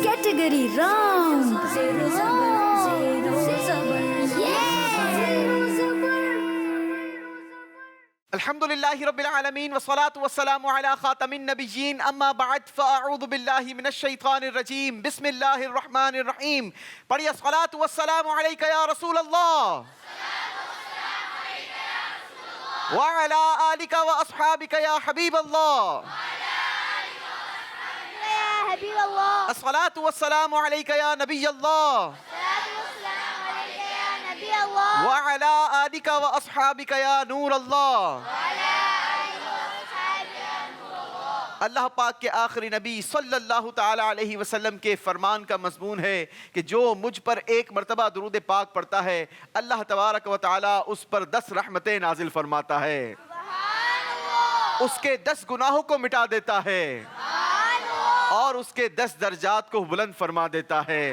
Category round. अल्हम्दुलिल्लाहि रब्बिल आलमीन वस्सलातु वस्सलामु अला खातमिन नबिय्यीन अम्मा बाद फ़अऊज़ु बिल्लाहि मिनश शैतानिर रजीम बिस्मिल्लाहिर रहमानिर रहीम। पढ़िए सलातु वस्सलामु अलैका या रसूल अल्लाह व अला आलिका व अस्हाबिका या हबीब अल्लाह। अस्सलातु वस्सलामु अलैका या नबी अल्लाह व अला आलिका व अस्हाबिका या नूर अल्लाह। अल्लाह पाक के आखिरी नबी सल्लल्लाहु ताला अलैहि वसल्लम के फरमान का मज़मून है कि जो मुझ पर एक मरतबा दुरूद पाक पढ़ता है अल्लाह तबारक व ताला उस पर 10 रहमतें नाजिल फरमाता है, उसके 10 गुनाहों को मिटा देता है और उसके 10 दर्जात को बुलंद फरमा देता है।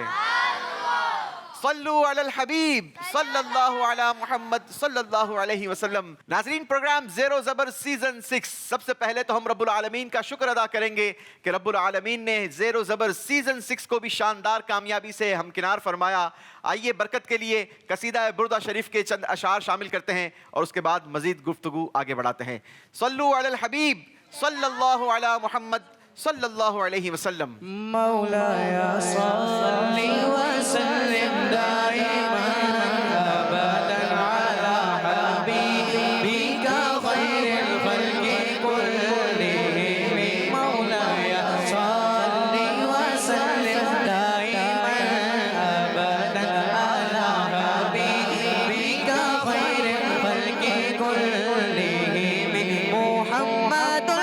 सल्लु अलल हबीब सल्लल्लाहु अला मुहम्मद सल्लल्लाहु अलैहि वसल्लम। नाज़रीन, प्रोग्राम ज़ेरो ज़बर सीजन 6। सबसे पहले तो हम रब्बुल आलमीन का शुक्र अदा करेंगे कि रब्बुल आलमीन ने ज़ेरो ज़बर सीजन 6 को भी शानदार कामयाबी से हमकिनार फरमाया। आइए बरकत के लिए कसीदा बुर्दा शरीफ के चंद अशार शामिल करते हैं और उसके बाद मजीद गुफ्तगू आगे बढ़ाते हैं। सल्लु अलल हबीब सल्लल्लाहु अला मुहम्मद सल्लल्लाहु अलैहि वसल्लम। मौलाया सल्ली व सल्लिम दाइमन अबदन अला हबीबिका खैरिल खल्क़ि कुल्लिहिम। मौलाया सल्ली व सल्लिम दाइमन अबदन अला हबीबिका खैरिल खल्क़ि कुल्लिहिम। मुहम्मदुल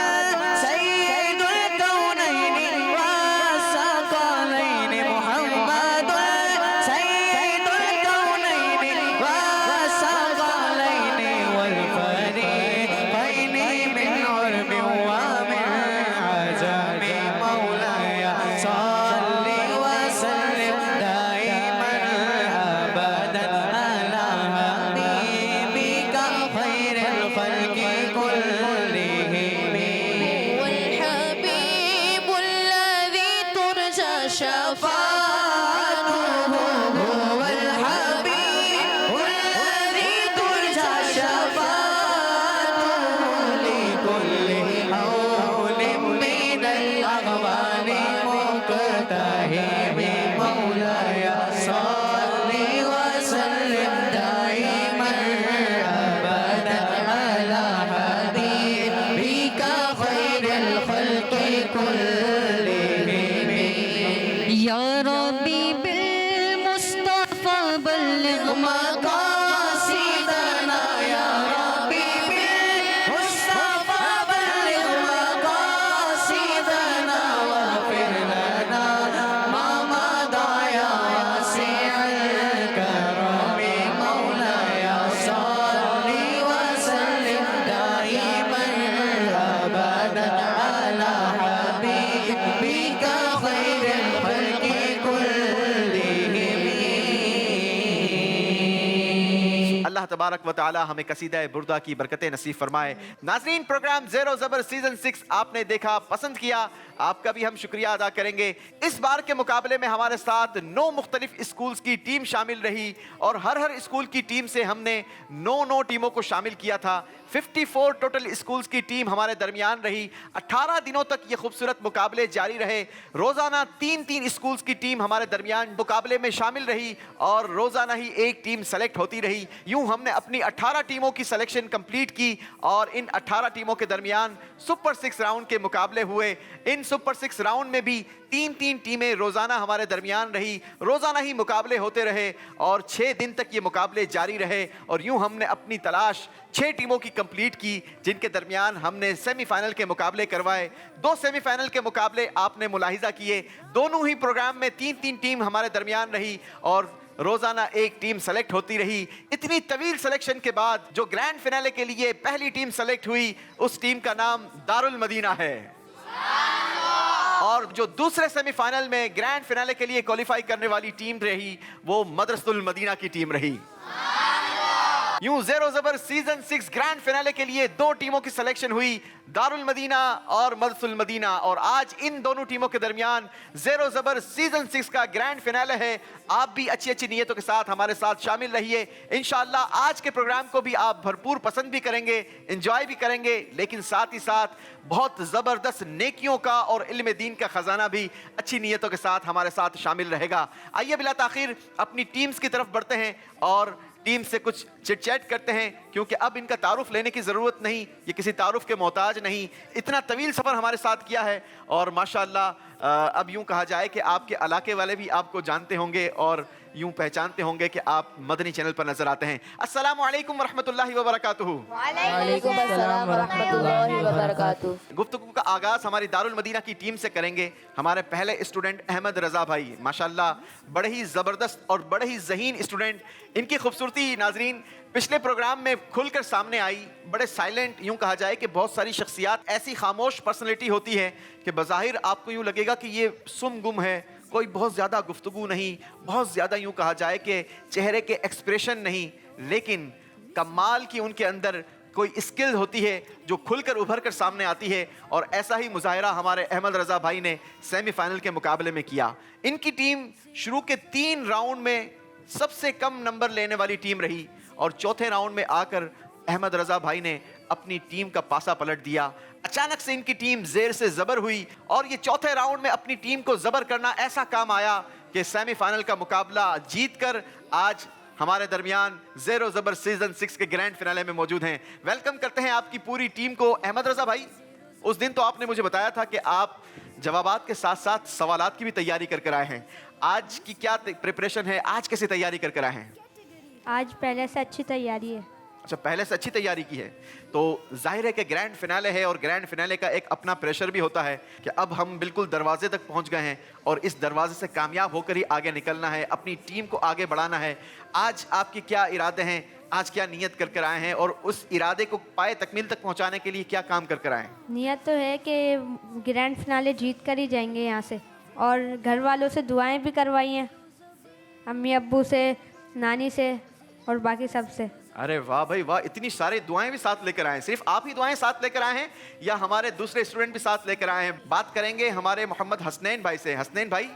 तबारक व तआला हमें कसीदा बुर्दा की बरकतें नसीब फरमाए। नाज़रीन, प्रोग्राम ज़ेरो ज़बर सीजन 6 आपने देखा, पसंद किया, आपका भी हम शुक्रिया अदा करेंगे। इस बार के मुकाबले में हमारे साथ 9 मुख्तलिफ स्कूल्स की टीम शामिल रही और हर स्कूल की टीम से हमने 9 टीमों को शामिल किया था। 54 टोटल स्कूल्स की टीम हमारे दरमियान रही। 18 दिनों तक ये खूबसूरत मुकाबले जारी रहे। रोज़ाना 3 स्कूल्स की टीम हमारे दरमियान मुकाबले में शामिल रही और रोज़ाना ही एक टीम सेलेक्ट होती रही। यूँ हमने अपनी 18 टीमों की सिलेक्शन कंप्लीट की और इन 18 टीमों के दरमियान सुपर 6 राउंड के मुकाबले हुए। इन सुपर 6 राउंड में भी 3 टीमें रोज़ाना हमारे दरमियान रही। रोज़ाना ही मुकाबले होते रहे और 6 दिन तक ये मुकाबले जारी रहे और यूँ हमने अपनी तलाश 6 टीमों की कंप्लीट की, जिनके दरमियान हमने सेमीफाइनल के मुकाबले करवाए। 2 सेमीफाइनल के मुकाबले आपने मुलाहिजा किए। दोनों ही प्रोग्राम में 3 टीम हमारे दरमियान रही और रोज़ाना एक टीम सेलेक्ट होती रही। इतनी तवील सिलेक्शन के बाद जो ग्रैंड फिनाले के लिए पहली टीम सेलेक्ट हुई, उस टीम का नाम दारुल मदीना है। और जो दूसरे सेमीफाइनल में ग्रैंड फिनाले के लिए क्वालिफाई करने वाली टीम रही, वो मदरसतुल मदीना की टीम रही। यूं ज़ेरो ज़बर सीजन 6 ग्रैंड फिनाले के लिए दो टीमों की सिलेक्शन हुई, दारुल मदीना और मदरसुल मदीना, और आज इन दोनों टीमों के दरमियान ज़ेरो ज़बर सीजन 6 का ग्रैंड फिनाले है। आप भी अच्छी अच्छी नीयतों के साथ हमारे साथ शामिल रहिए। इंशाअल्लाह आज के प्रोग्राम को भी आप भरपूर पसंद भी करेंगे, एंजॉय भी करेंगे, लेकिन साथ ही साथ बहुत ज़बरदस्त नेकियों का और इल्म दीन का खजाना भी अच्छी नीयतों के साथ हमारे साथ शामिल रहेगा। आइए बिला ताखिर अपनी टीम्स की तरफ बढ़ते हैं और टीम से कुछ चिट चैट करते हैं, क्योंकि अब इनका तारुफ लेने की ज़रूरत नहीं, ये किसी तारुफ के मोहताज नहीं। इतना तवील सफ़र हमारे साथ किया है और माशाअल्लाह अब यूं कहा जाए कि आपके इलाके वाले भी आपको जानते होंगे और यूं पहचानते होंगे कि आप मदनी चैनल पर नजर आते हैं। अस्सलामु अलैकुम वरहमतुल्लाहि वबरकातुहू। वालेकुम अस्सलाम वरहमतुल्लाहि वबरकातुहू। गुफ्तगू का आगाज हमारी दारुल मदीना की टीम से करेंगे। हमारे पहले स्टूडेंट अहमद रजा भाई, माशाल्लाह बड़े ही ज़बरदस्त और बड़े ही ज़हीन स्टूडेंट। इनकी खूबसूरती नाजरीन पिछले प्रोग्राम में खुलकर सामने आई। बड़े साइलेंट, यूं कहा जाए कि बहुत सारी शख्सियात ऐसी खामोश पर्सनैलिटी होती है कि बज़ाहिर आपको यूं लगेगा कि ये सुम गुम है, कोई बहुत ज़्यादा गुफ्तगू नहीं, बहुत ज़्यादा यूं कहा जाए कि चेहरे के एक्सप्रेशन नहीं, लेकिन कमाल की उनके अंदर कोई स्किल होती है जो खुलकर उभर कर सामने आती है। और ऐसा ही मुजाहिरा हमारे अहमद रजा भाई ने सेमीफाइनल के मुकाबले में किया। इनकी टीम शुरू के 3 राउंड में सबसे कम नंबर लेने वाली टीम रही और चौथे राउंड में आकर अहमद रजा भाई ने अपनी टीम का पासा पलट दिया। अचानक से इनकी टीम ज़ेर से ज़बर हुई और ये चौथे राउंड में अपनी टीम को ज़बर करना ऐसा काम आया कि सेमीफाइनल का मुकाबला जीतकर आज हमारे दरमियान ज़ेरो ज़बर सीजन 6 के ग्रैंड फिनाले में मौजूद हैं। वेलकम करते हैं आपकी पूरी टीम को। अहमद रजा भाई, उस दिन तो आपने मुझे बताया था कि आप जवाबात के साथ साथ सवालात की भी तैयारी कर कर आए हैं। आज की क्या प्रिपरेशन है, आज कैसी तैयारी कर कर आए हैं? आज पहले से अच्छी तैयारी है। अच्छा, पहले से अच्छी तैयारी की है तो जाहिर है कि ग्रैंड फिनाले है और ग्रैंड फिनाले का एक अपना प्रेशर भी होता है कि अब हम बिल्कुल दरवाजे तक पहुंच गए हैं और इस दरवाजे से कामयाब होकर ही आगे निकलना है, अपनी टीम को आगे बढ़ाना है। आज आपके क्या इरादे हैं, आज क्या नियत कर कर आए हैं और उस इरादे को पाए तकमील तक पहुंचाने के लिए क्या काम कर कर आए हैं? नियत तो है कि ग्रैंड फिनाले जीत कर ही जाएंगे यहाँ से, और घर वालों से दुआएं भी करवाई हैं, अम्मी अब्बू से, नानी से और बाकी सब से। अरे वाह भाई वाह, इतनी सारी दुआएं भी साथ लेकर आए हैं। सिर्फ आप ही दुआएं साथ लेकर आए हैं या हमारे दूसरे स्टूडेंट भी साथ लेकर आए हैं? बात करेंगे हमारे मोहम्मद हसनैन भाई से। हसनैन भाई,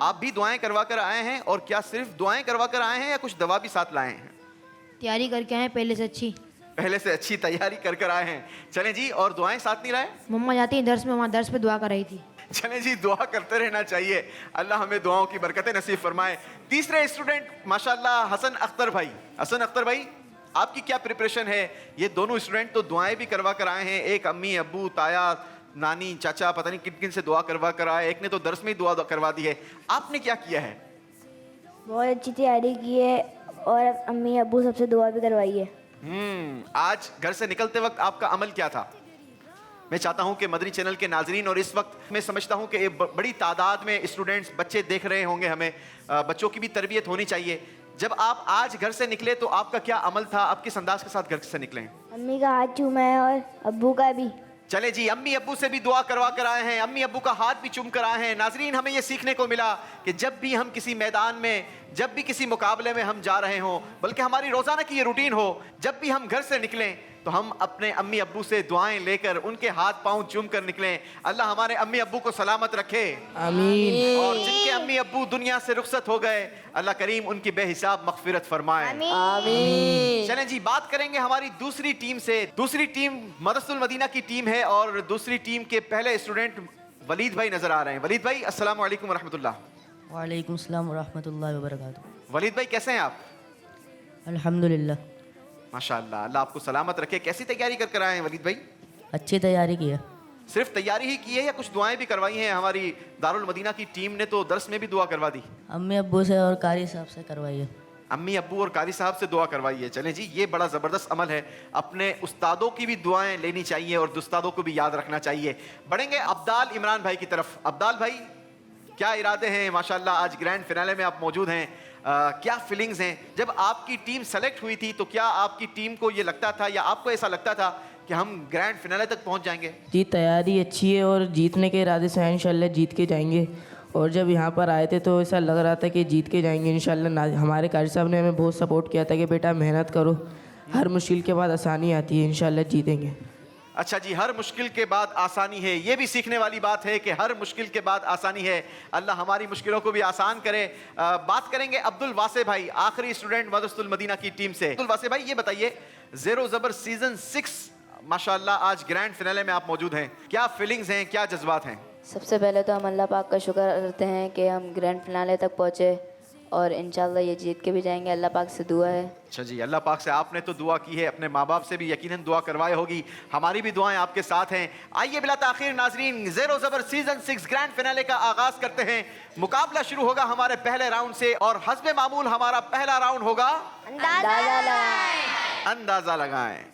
आप भी दुआएं करवा कर आए हैं और क्या सिर्फ दुआएं करवा कर आए हैं या कुछ दवा भी साथ लाए हैं? तैयारी करके आए पहले से अच्छी। पहले से अच्छी तैयारी कर कर आए हैं। चलें जी, और दुआएं साथ नहीं लाए? मम्मा जाती है दर्स में, वहाँ दर्स पे दुआ कर रही थी। चलें जी, दुआ करते रहना चाहिए, अल्लाह हमें दुआओं की बरकतें नसीब फरमाए। तीसरे स्टूडेंट माशाल्लाह हसन अख्तर भाई। हसन अख्तर भाई, आपकी क्या प्रिपरेशन है? ये दोनों स्टूडेंट तो दुआएं भी करवा कर आए हैं, एक अम्मी अब्बू ताया नानी चाचा पता नहीं किन किन से दुआ करवा कर आए, एक ने तो दर्स में ही दुआ करवा दी है। आपने क्या किया है? बहुत अच्छी तैयारी की है और अम्मी अब्बू सबसे दुआ भी करवाई है। आज घर से निकलते वक्त आपका अमल क्या था? मैं चाहता हूं कि मदनी चैनल के नाजरीन, और इस वक्त मैं समझता हूं कि बड़ी तादाद में स्टूडेंट्स बच्चे देख रहे होंगे, हमें बच्चों की भी तरबियत होनी चाहिए। जब आप आज घर से निकले तो आपका क्या अमल था? आप किस अंदाज के साथ घर से निकले? अम्मी का हाथ चूमा है और अब्बू का भी। चले जी, अम्मी अब्बू से भी दुआ करवा कर आए हैं, अम्मी अब्बू का हाथ भी चूम कर आए हैं। नाजरीन, हमें ये सीखने को मिला कि जब भी हम किसी मैदान में, जब भी किसी मुकाबले में हम जा रहे हों, बल्कि हमारी रोजाना की ये रूटीन हो, जब भी हम घर से निकलें तो हम अपने अम्मी अब्बू से दुआएं लेकर उनके हाथ पांव चूम कर निकलें। अल्लाह हमारे अम्मी अब्बू को सलामत रखे, आमीन। और जिनके अम्मी अब्बू दुनिया से रुखसत हो गए, अल्लाह करीम उनकी बेहिसाब मगफिरत फरमाए। आमीन। चलें जी, बात करेंगे हमारी दूसरी टीम से। दूसरी टीम मदरसुल मदीना की टीम है और दूसरी टीम के पहले स्टूडेंट वलीद भाई नजर आ रहे हैं। वलीद भाई, अस्सलाम वालेकुम रहमतुल्लाह। वालेकुम सलाम वरहमतुल्लाहि वबरकातुहू। वलीद भाई कैसे हैं आप? अल्हम्दुलिल्लाह, माशाअल्लाह, अल्लाह आपको सलामत रखे। कैसी तैयारी कर कर आए हैं वलीद भाई? अच्छी तैयारी की है। सिर्फ तैयारी ही की है या कुछ दुआएं भी करवाई हैं? हमारी दारुल मदीना की टीम ने तो दर्स में भी दुआ करवा दी। अम्मी अब्बू से और कारी साहब से करवाई है। अम्मी अब्बू और कारी साहब से दुआ करवाई है। चलें जी, ये बड़ा ज़बरदस्त अमल है। अपने उस्तादों की भी दुआएं लेनी चाहिए और दुस्तादों को भी याद रखना चाहिए। बढ़ेंगे अब्दाल इमरान भाई की तरफ। अब्दाल भाई, क्या इरादे हैं? माशाल्लाह आज ग्रैंड फिनाले में आप मौजूद हैं, क्या फीलिंग्स हैं? जब आपकी टीम सेलेक्ट हुई थी तो क्या आपकी टीम को ये लगता था या आपको ऐसा लगता था कि हम ग्रैंड फिनाले तक पहुंच जाएंगे? जी, तैयारी अच्छी है और जीतने के इरादे से हैं, इंशाल्लाह जीत के जाएंगे। और जब यहाँ पर आए थे तो ऐसा लग रहा था कि जीत के जाएंगे इंशाल्लाह। हमारे कारी साहब ने हमें बहुत सपोर्ट किया था कि बेटा मेहनत करो, हर मुश्किल के बाद आसानी आती है, इंशाल्लाह जीतेंगे। अच्छा जी, हर मुश्किल के बाद आसानी है, ये भी सीखने वाली बात है कि हर मुश्किल के बाद आसानी है। अल्लाह हमारी मुश्किलों को भी आसान करे। बात करेंगे अब्दुल वासे भाई, आखिरी स्टूडेंट मदरसतुल मदीना की टीम से। अब्दुल वासे भाई, ये बताइए, ज़ेरो ज़बर सीजन 6 माशाल्लाह आज ग्रैंड फिनाले में आप मौजूद हैं, क्या फीलिंग्स हैं, क्या जज्बात हैं? सबसे पहले तो हम अल्लाह पाक का शुक्र करते हैं कि हम ग्रैंड फिनाले तक पहुँचे और इंशाल्लाह ये जीत के भी जाएंगे। अल्लाह पाक से दुआ है। अच्छा जी, अल्लाह पाक से आपने तो दुआ की है, अपने माँ बाप से भी यकीनन दुआ करवाई होगी, हमारी भी दुआएं आपके साथ हैं। आइए बिला ताखीर नाजरीन, ज़ेरो ज़बर सीजन 6 ग्रैंड फिनाले का आगाज करते हैं। मुकाबला शुरू होगा हमारे पहले राउंड से और हस्बे मामूल हमारा पहला राउंड होगा अंदाजा लगाएं।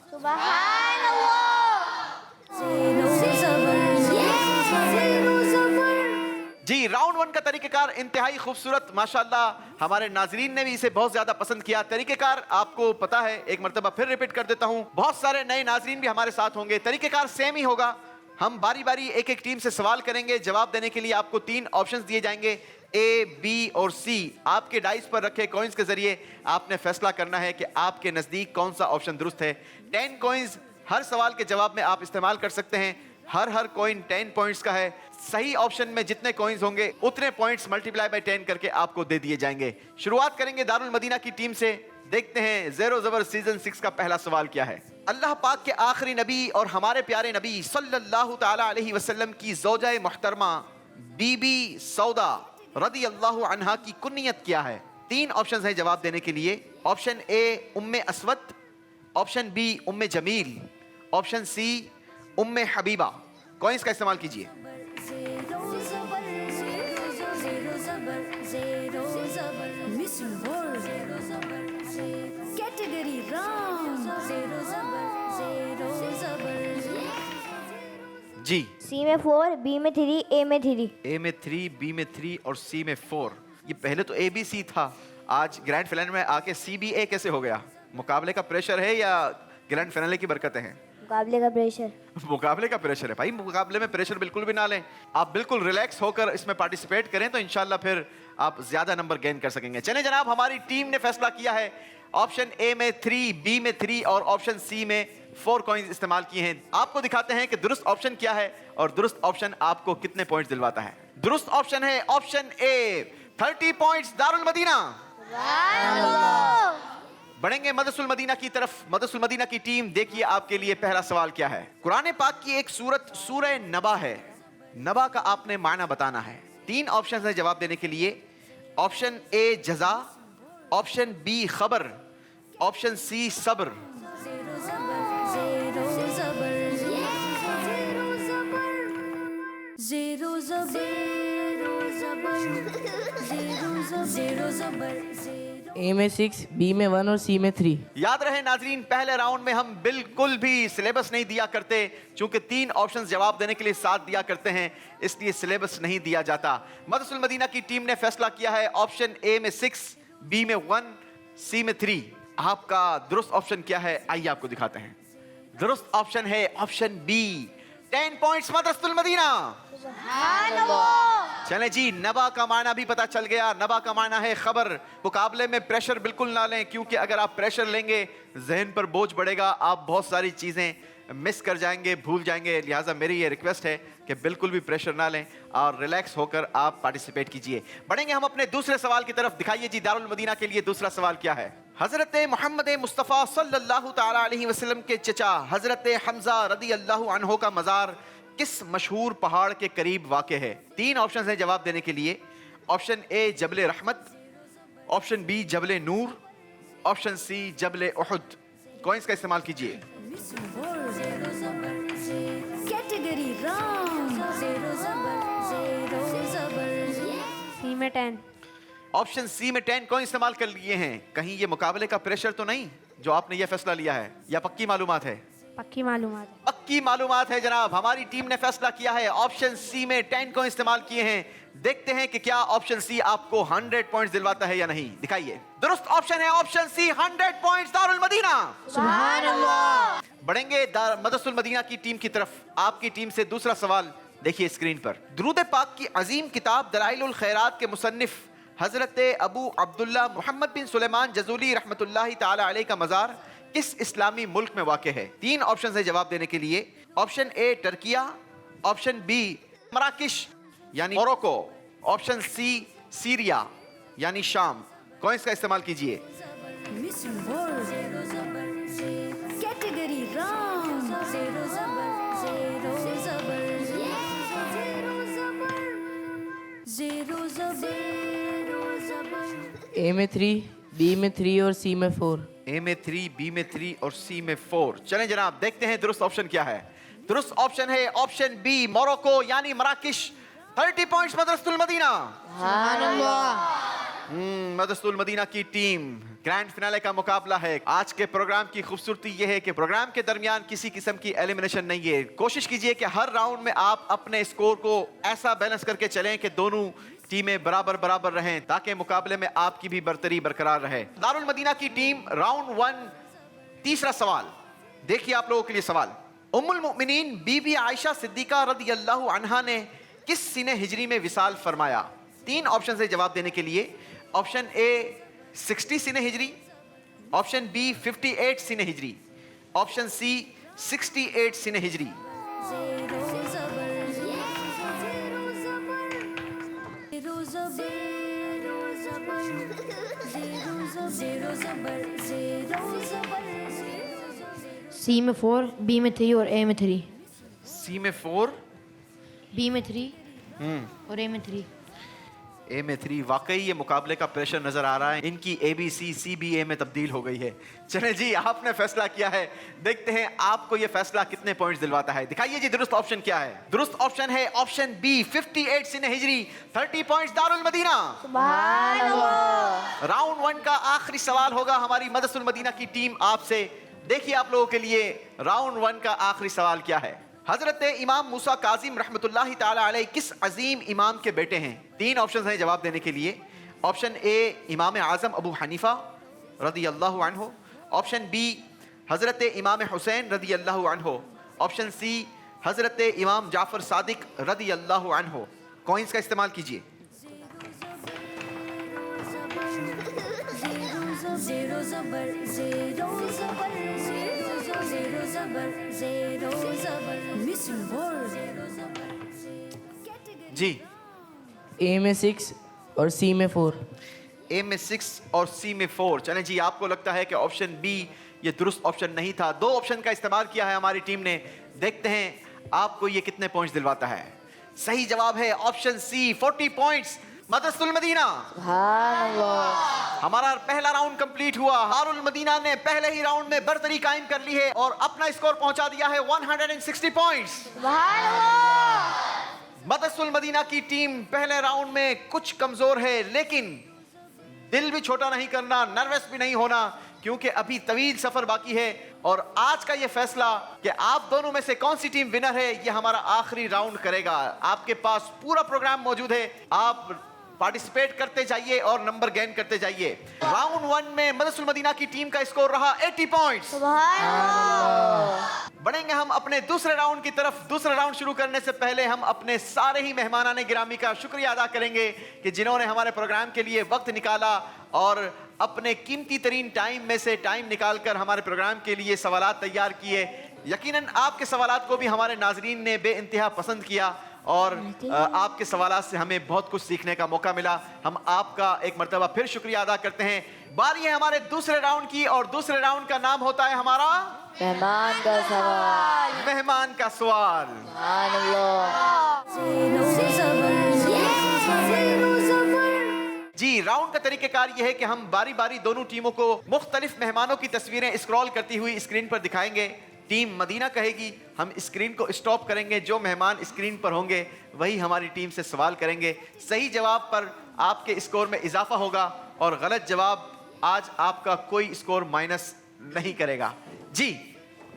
जी, राउंड 1 का तरीकेकार इंतहाई खूबसूरत, माशाल्लाह हमारे नाजरीन ने भी इसे बहुत ज्यादा पसंद किया। तरीकेकार आपको पता है, एक मरतबा फिर रिपीट कर देता हूं, बहुत सारे नए नाजरीन भी हमारे साथ होंगे। तरीकेकार सेम ही होगा, हम बारी बारी एक एक टीम से सवाल करेंगे। जवाब देने के लिए आपको 3 ऑप्शंस दिए जाएंगे, ए, बी और सी। आपके डाइस पर रखे कॉइन्स के जरिए आपने फैसला करना है कि आपके नजदीक कौन सा ऑप्शन दुरुस्त है। 10 कॉइन्स हर सवाल के जवाब में आप इस्तेमाल कर सकते हैं। हर कॉइन 10 पॉइंट्स का है। सही ऑप्शन में जितने कॉइन्स होंगे उतने पॉइंट्स मल्टीप्लाई बाय 10 करके आपको दे दिए जाएंगे। शुरुआत करेंगे दारुल मदीना की टीम से। देखते हैं ज़ेरो ज़बर सीजन 6 का पहला सवाल क्या है। अल्लाह पाक के आखिरी नबी और हमारे प्यारे नबी सल्लल्लाहु ताला अलैहि वसल्लम की ज़ौजा मुहतरमा बीबी सौदा रदी अल्लाहु अन्हा की कुन्नियत क्या है? 3 ऑप्शंस हैं जवाब देने के लिए। Option A Umme Aswad, option B Umme Jameel, option C Umme Habiba. Coins का इस्तेमाल कीजिए। कैटेगरी राउंड जी, सी में 4, बी में 3, ए में 3। ए में 3, बी में 3 और सी में 4। ये पहले तो ए बी सी था, आज ग्रैंड फिनाले में आके सी बी ए कैसे हो गया? मुकाबले का प्रेशर है या ग्रैंड फिनाले की बरकतें हैं? मुकाबले का प्रेशर। मुकाबले का प्रेशर है भाई। मुकाबले में प्रेशर बिल्कुल भी ना लें, आप बिल्कुल रिलैक्स होकर इसमें पार्टिसिपेट करें तो इंशाल्लाह फिर आप ज्यादा नंबर गेन कर सकेंगे। चले जनाब, हमारी टीम ने फैसला किया है, ऑप्शन ए में 3, बी में 3 और ऑप्शन सी में 4 कॉइन्स इस्तेमाल किए हैं। आपको दिखाते हैं कि दुरुस्त ऑप्शन क्या है और दुरुस्त ऑप्शन आपको कितने पॉइंट्स दिलवाता है। दुरुस्त ऑप्शन है option A, 30 points Darul Madina. बढ़ेंगे मदरसुल मदीना की तरफ। मदरसुल मदीना की टीम, देखिए आपके लिए पहला सवाल क्या है। कुरान पाक की एक सूरत सूरह नबा है, नबा का आपने माना बताना है। 3 ऑप्शन है जवाब देने के लिए। ऑप्शन ए जजा, ऑप्शन बी खबर, ऑप्शन सी सब्र। ए में 6, बी में 1 और सी में 3। याद रहे नाजरीन, पहले राउंड में हम बिल्कुल भी सिलेबस नहीं दिया करते, चूंकि 3 ऑप्शंस जवाब देने के लिए साथ दिया करते हैं, इसलिए सिलेबस नहीं दिया जाता। मदरसुल मदीना की टीम ने फैसला किया है ऑप्शन ए में 6, बी में 1, सी में 3। आपका दुरुस्त ऑप्शन क्या है, आइए आपको दिखाते हैं। दुरुस्त ऑप्शन है option B, 10 points Madrasatul Medina. चलें जी, नबा का माना भी पता चल गया। नबा का माना है खबर। मुकाबले में प्रेशर बिल्कुल ना लें, क्योंकि अगर आप प्रेशर लेंगे जहन पर बोझ बढ़ेगा, आप बहुत सारी चीज़ें मिस कर जाएंगे, भूल जाएंगे। लिहाजा मेरी ये रिक्वेस्ट है कि बिल्कुल भी प्रेशर ना लें और रिलैक्स होकर आप पार्टिसिपेट कीजिए। बढ़ेंगे हम अपने दूसरे सवाल की तरफ। दिखाइए जी दारुल मदीना के लिए दूसरा सवाल क्या है। हजरत मोहम्मद मुस्तफ़ा सल्लल्लाहु ताला अलैहि वसल्लम के चचा हजरत हमजा रदी अल्लाहु अन्हु का मज़ार किस मशहूर पहाड़ के करीब वाक़ है? 3 ऑप्शन हैं जवाब देने के लिए। ऑप्शन ए जबल रहमत, ऑप्शन बी जबल नूर, ऑप्शन सी जबल उहुद। कॉइन्स का इस्तेमाल कीजिए। कैटेगरी राउंड सी में 10। ऑप्शन सी में 10 कॉइन इस्तेमाल कर लिए हैं। कहीं ये मुकाबले का प्रेशर तो नहीं जो आपने ये फैसला लिया है, या पक्की मालूमात है? पक्की मालूमात है। पक्की मालूमात है जनाब। हमारी टीम ने फैसला किया है, ऑप्शन सी में 10 को इस्तेमाल किए हैं। देखते हैं कि क्या ऑप्शन सी आपको 100 पॉइंट्स दिलवाता है या नहीं। दिखाइए। दुरुस्त ऑप्शन है option C, 100 points Darul Madina. सुभान अल्लाह। बढ़ेंगे मदरसुल मदीना की टीम की तरफ। आपकी टीम से दूसरा सवाल देखिए स्क्रीन पर। दुरूद पाक की अजीम किताब दलाइलुल खैरात के मुसन्निफ हजरत अबू अब्दुल्ला मोहम्मद बिन सुलेमान जज़ूली रहमतुल्लाहि ताला अलैह का मज़ार किस इस्लामी मुल्क में वाक़ है? 3 ऑप्शन है जवाब देने के लिए। Option A Turkiye, option B मराकिश यानी मोरक्को, ऑप्शन सी सीरिया यानी शाम। कॉइंस का इस्तेमाल कीजिए। Missing word. Category wrong. Zero zabar. ए में 3, बी में 3 और सी में 4। ए में 3, बी में 3 और सी में 4। चलें जनाब, देखते हैं दुरुस्त ऑप्शन क्या है। दुरुस्त ऑप्शन है ऑप्शन बी मोरक्को यानी मराकिश। 30 पॉइंट्स मदरसतुल मदीना। मदरसतुल मदीना की टीम ग्रैंड फिनाले का मुकाबला है। आज के प्रोग्राम की खूबसूरती यह है कि प्रोग्राम के दरमियान किसी किस्म की एलिमिनेशन नहीं है। कोशिश कीजिए कि हर राउंड में आप अपने स्कोर को ऐसा बैलेंस करके चलें कि दोनों टीमें बराबर बराबर रहें, ताकि मुकाबले में आपकी भी बरतरी बरकरार रहे। दारुल मदीना की टीम राउंड 1, तीसरा सवाल देखिए आप लोगों के लिए सवाल। उम्मुल मुमिनीन बीबी आयशा सिद्दीका रदियल्लाहु अन्हा ने किस सीने हिजरी में विसाल फरमाया? 3 ऑप्शन है जवाब देने के लिए। ऑप्शन ए 60 सीने हिजरी, ऑप्शन बी 58 सीने हिजरी, ऑप्शन सी 68 सीने हिजरी। सी में 4, बी में 3 और ए में 3। सी में 4, बी में 3 और ए में 3। ए में 3। वाकई ये मुकाबले का प्रेशर नजर आ रहा है। इनकी ABC CBA में तब्दील हो गई है। चले जी, आपने फैसला किया है, देखते हैं आपको ये फैसला कितने पॉइंट्स दिलवाता है। दिखाइए जी दुरुस्त ऑप्शन क्या है। दुरुस्त ऑप्शन है ऑप्शन बी 58 सीने हिजरी। 30 पॉइंट्स दारुल मदीना। राउंड 1 का आखिरी सवाल होगा हमारी मदरसतुल मदीना की टीम आपसे। देखिए आप लोगों के लिए राउंड 1 का आखिरी सवाल क्या है। हजरत इमाम मूसा काजिम रहमतुल्लाहि ताला अलैह किस अजीम इमाम के बेटे हैं? 3 ऑप्शन हैं जवाब देने के लिए। ऑप्शन ए इमाम आजम अबू हनीफा रदियल्लाहु अन्हु, ऑप्शन बी हजरत इमाम हुसैन रदियल्लाहु अन्हु, ऑप्शन सी हजरत इमाम जाफर सादिक रदियल्लाहु अन्हु। कॉइंस का इस्तेमाल कीजिए। Missing word. जी, ए में 6 और सी में 4। ए में 6 और सी में 4। चलें जी, आपको लगता है कि ऑप्शन बी ये दुरुस्त ऑप्शन नहीं था। 2 ऑप्शन का इस्तेमाल किया है हमारी टीम ने। देखते हैं आपको ये कितने पॉइंट्स दिलवाता है। सही जवाब है ऑप्शन सी 40 पॉइंट्स मदरसतुल मदीना। हमारा पहला राउंड कंप्लीट हुआ। दारुल मदीना ने पहले ही राउंड में बरतरी कायम कर ली है और अपना स्कोर पहुंचा दिया है 160 पॉइंट्स। मदरसतुल मदीना की टीम पहले राउंड में कुछ कमजोर है, लेकिन दिल भी छोटा नहीं करना, नर्वस भी नहीं होना, क्योंकि अभी तवील सफर बाकी है। और आज का ये फैसला कि आप दोनों में से कौन सी टीम विनर है, ये हमारा आखिरी राउंड करेगा। आपके पास पूरा प्रोग्राम मौजूद है, आप पार्टिसिपेट करते जाइए और नंबर गेन करते जाइए। राउंड 1 में मदरसतुल मदीना की टीम का स्कोर रहा 80 पॉइंट्स। बढ़ेंगे हम अपने दूसरे राउंड की तरफ। दूसरा राउंड शुरू करने से पहले हम अपने सारे ही मेहमानाने गिरामी का शुक्रिया अदा करेंगे कि जिन्होंने हमारे प्रोग्राम के लिए वक्त निकाला और अपने कीमती तरीन टाइम में से टाइम निकालकर हमारे प्रोग्राम के लिए सवालात तैयार किए। यकीनन आपके सवालात को भी हमारे नाजरीन ने बेइंतहा पसंद किया और आपके सवालात से हमें बहुत कुछ सीखने का मौका मिला। हम आपका एक मर्तबा फिर शुक्रिया अदा करते हैं। बारी है हमारे दूसरे राउंड की और दूसरे राउंड का नाम होता है हमारा मेहमान का सवाल। मेहमान का सवाल। जी, राउंड का तरीकेकार यह है कि हम बारी बारी दोनों टीमों को मुख्तलिफ मेहमानों की तस्वीरें स्क्रॉल करती हुई स्क्रीन पर दिखाएंगे। टीम मदीना कहेगी, हम स्क्रीन को स्टॉप करेंगे, जो मेहमान स्क्रीन पर होंगे वही हमारी टीम से सवाल करेंगे। सही जवाब पर आपके स्कोर में इजाफा होगा और गलत जवाब आज आपका कोई स्कोर माइनस नहीं करेगा। जी,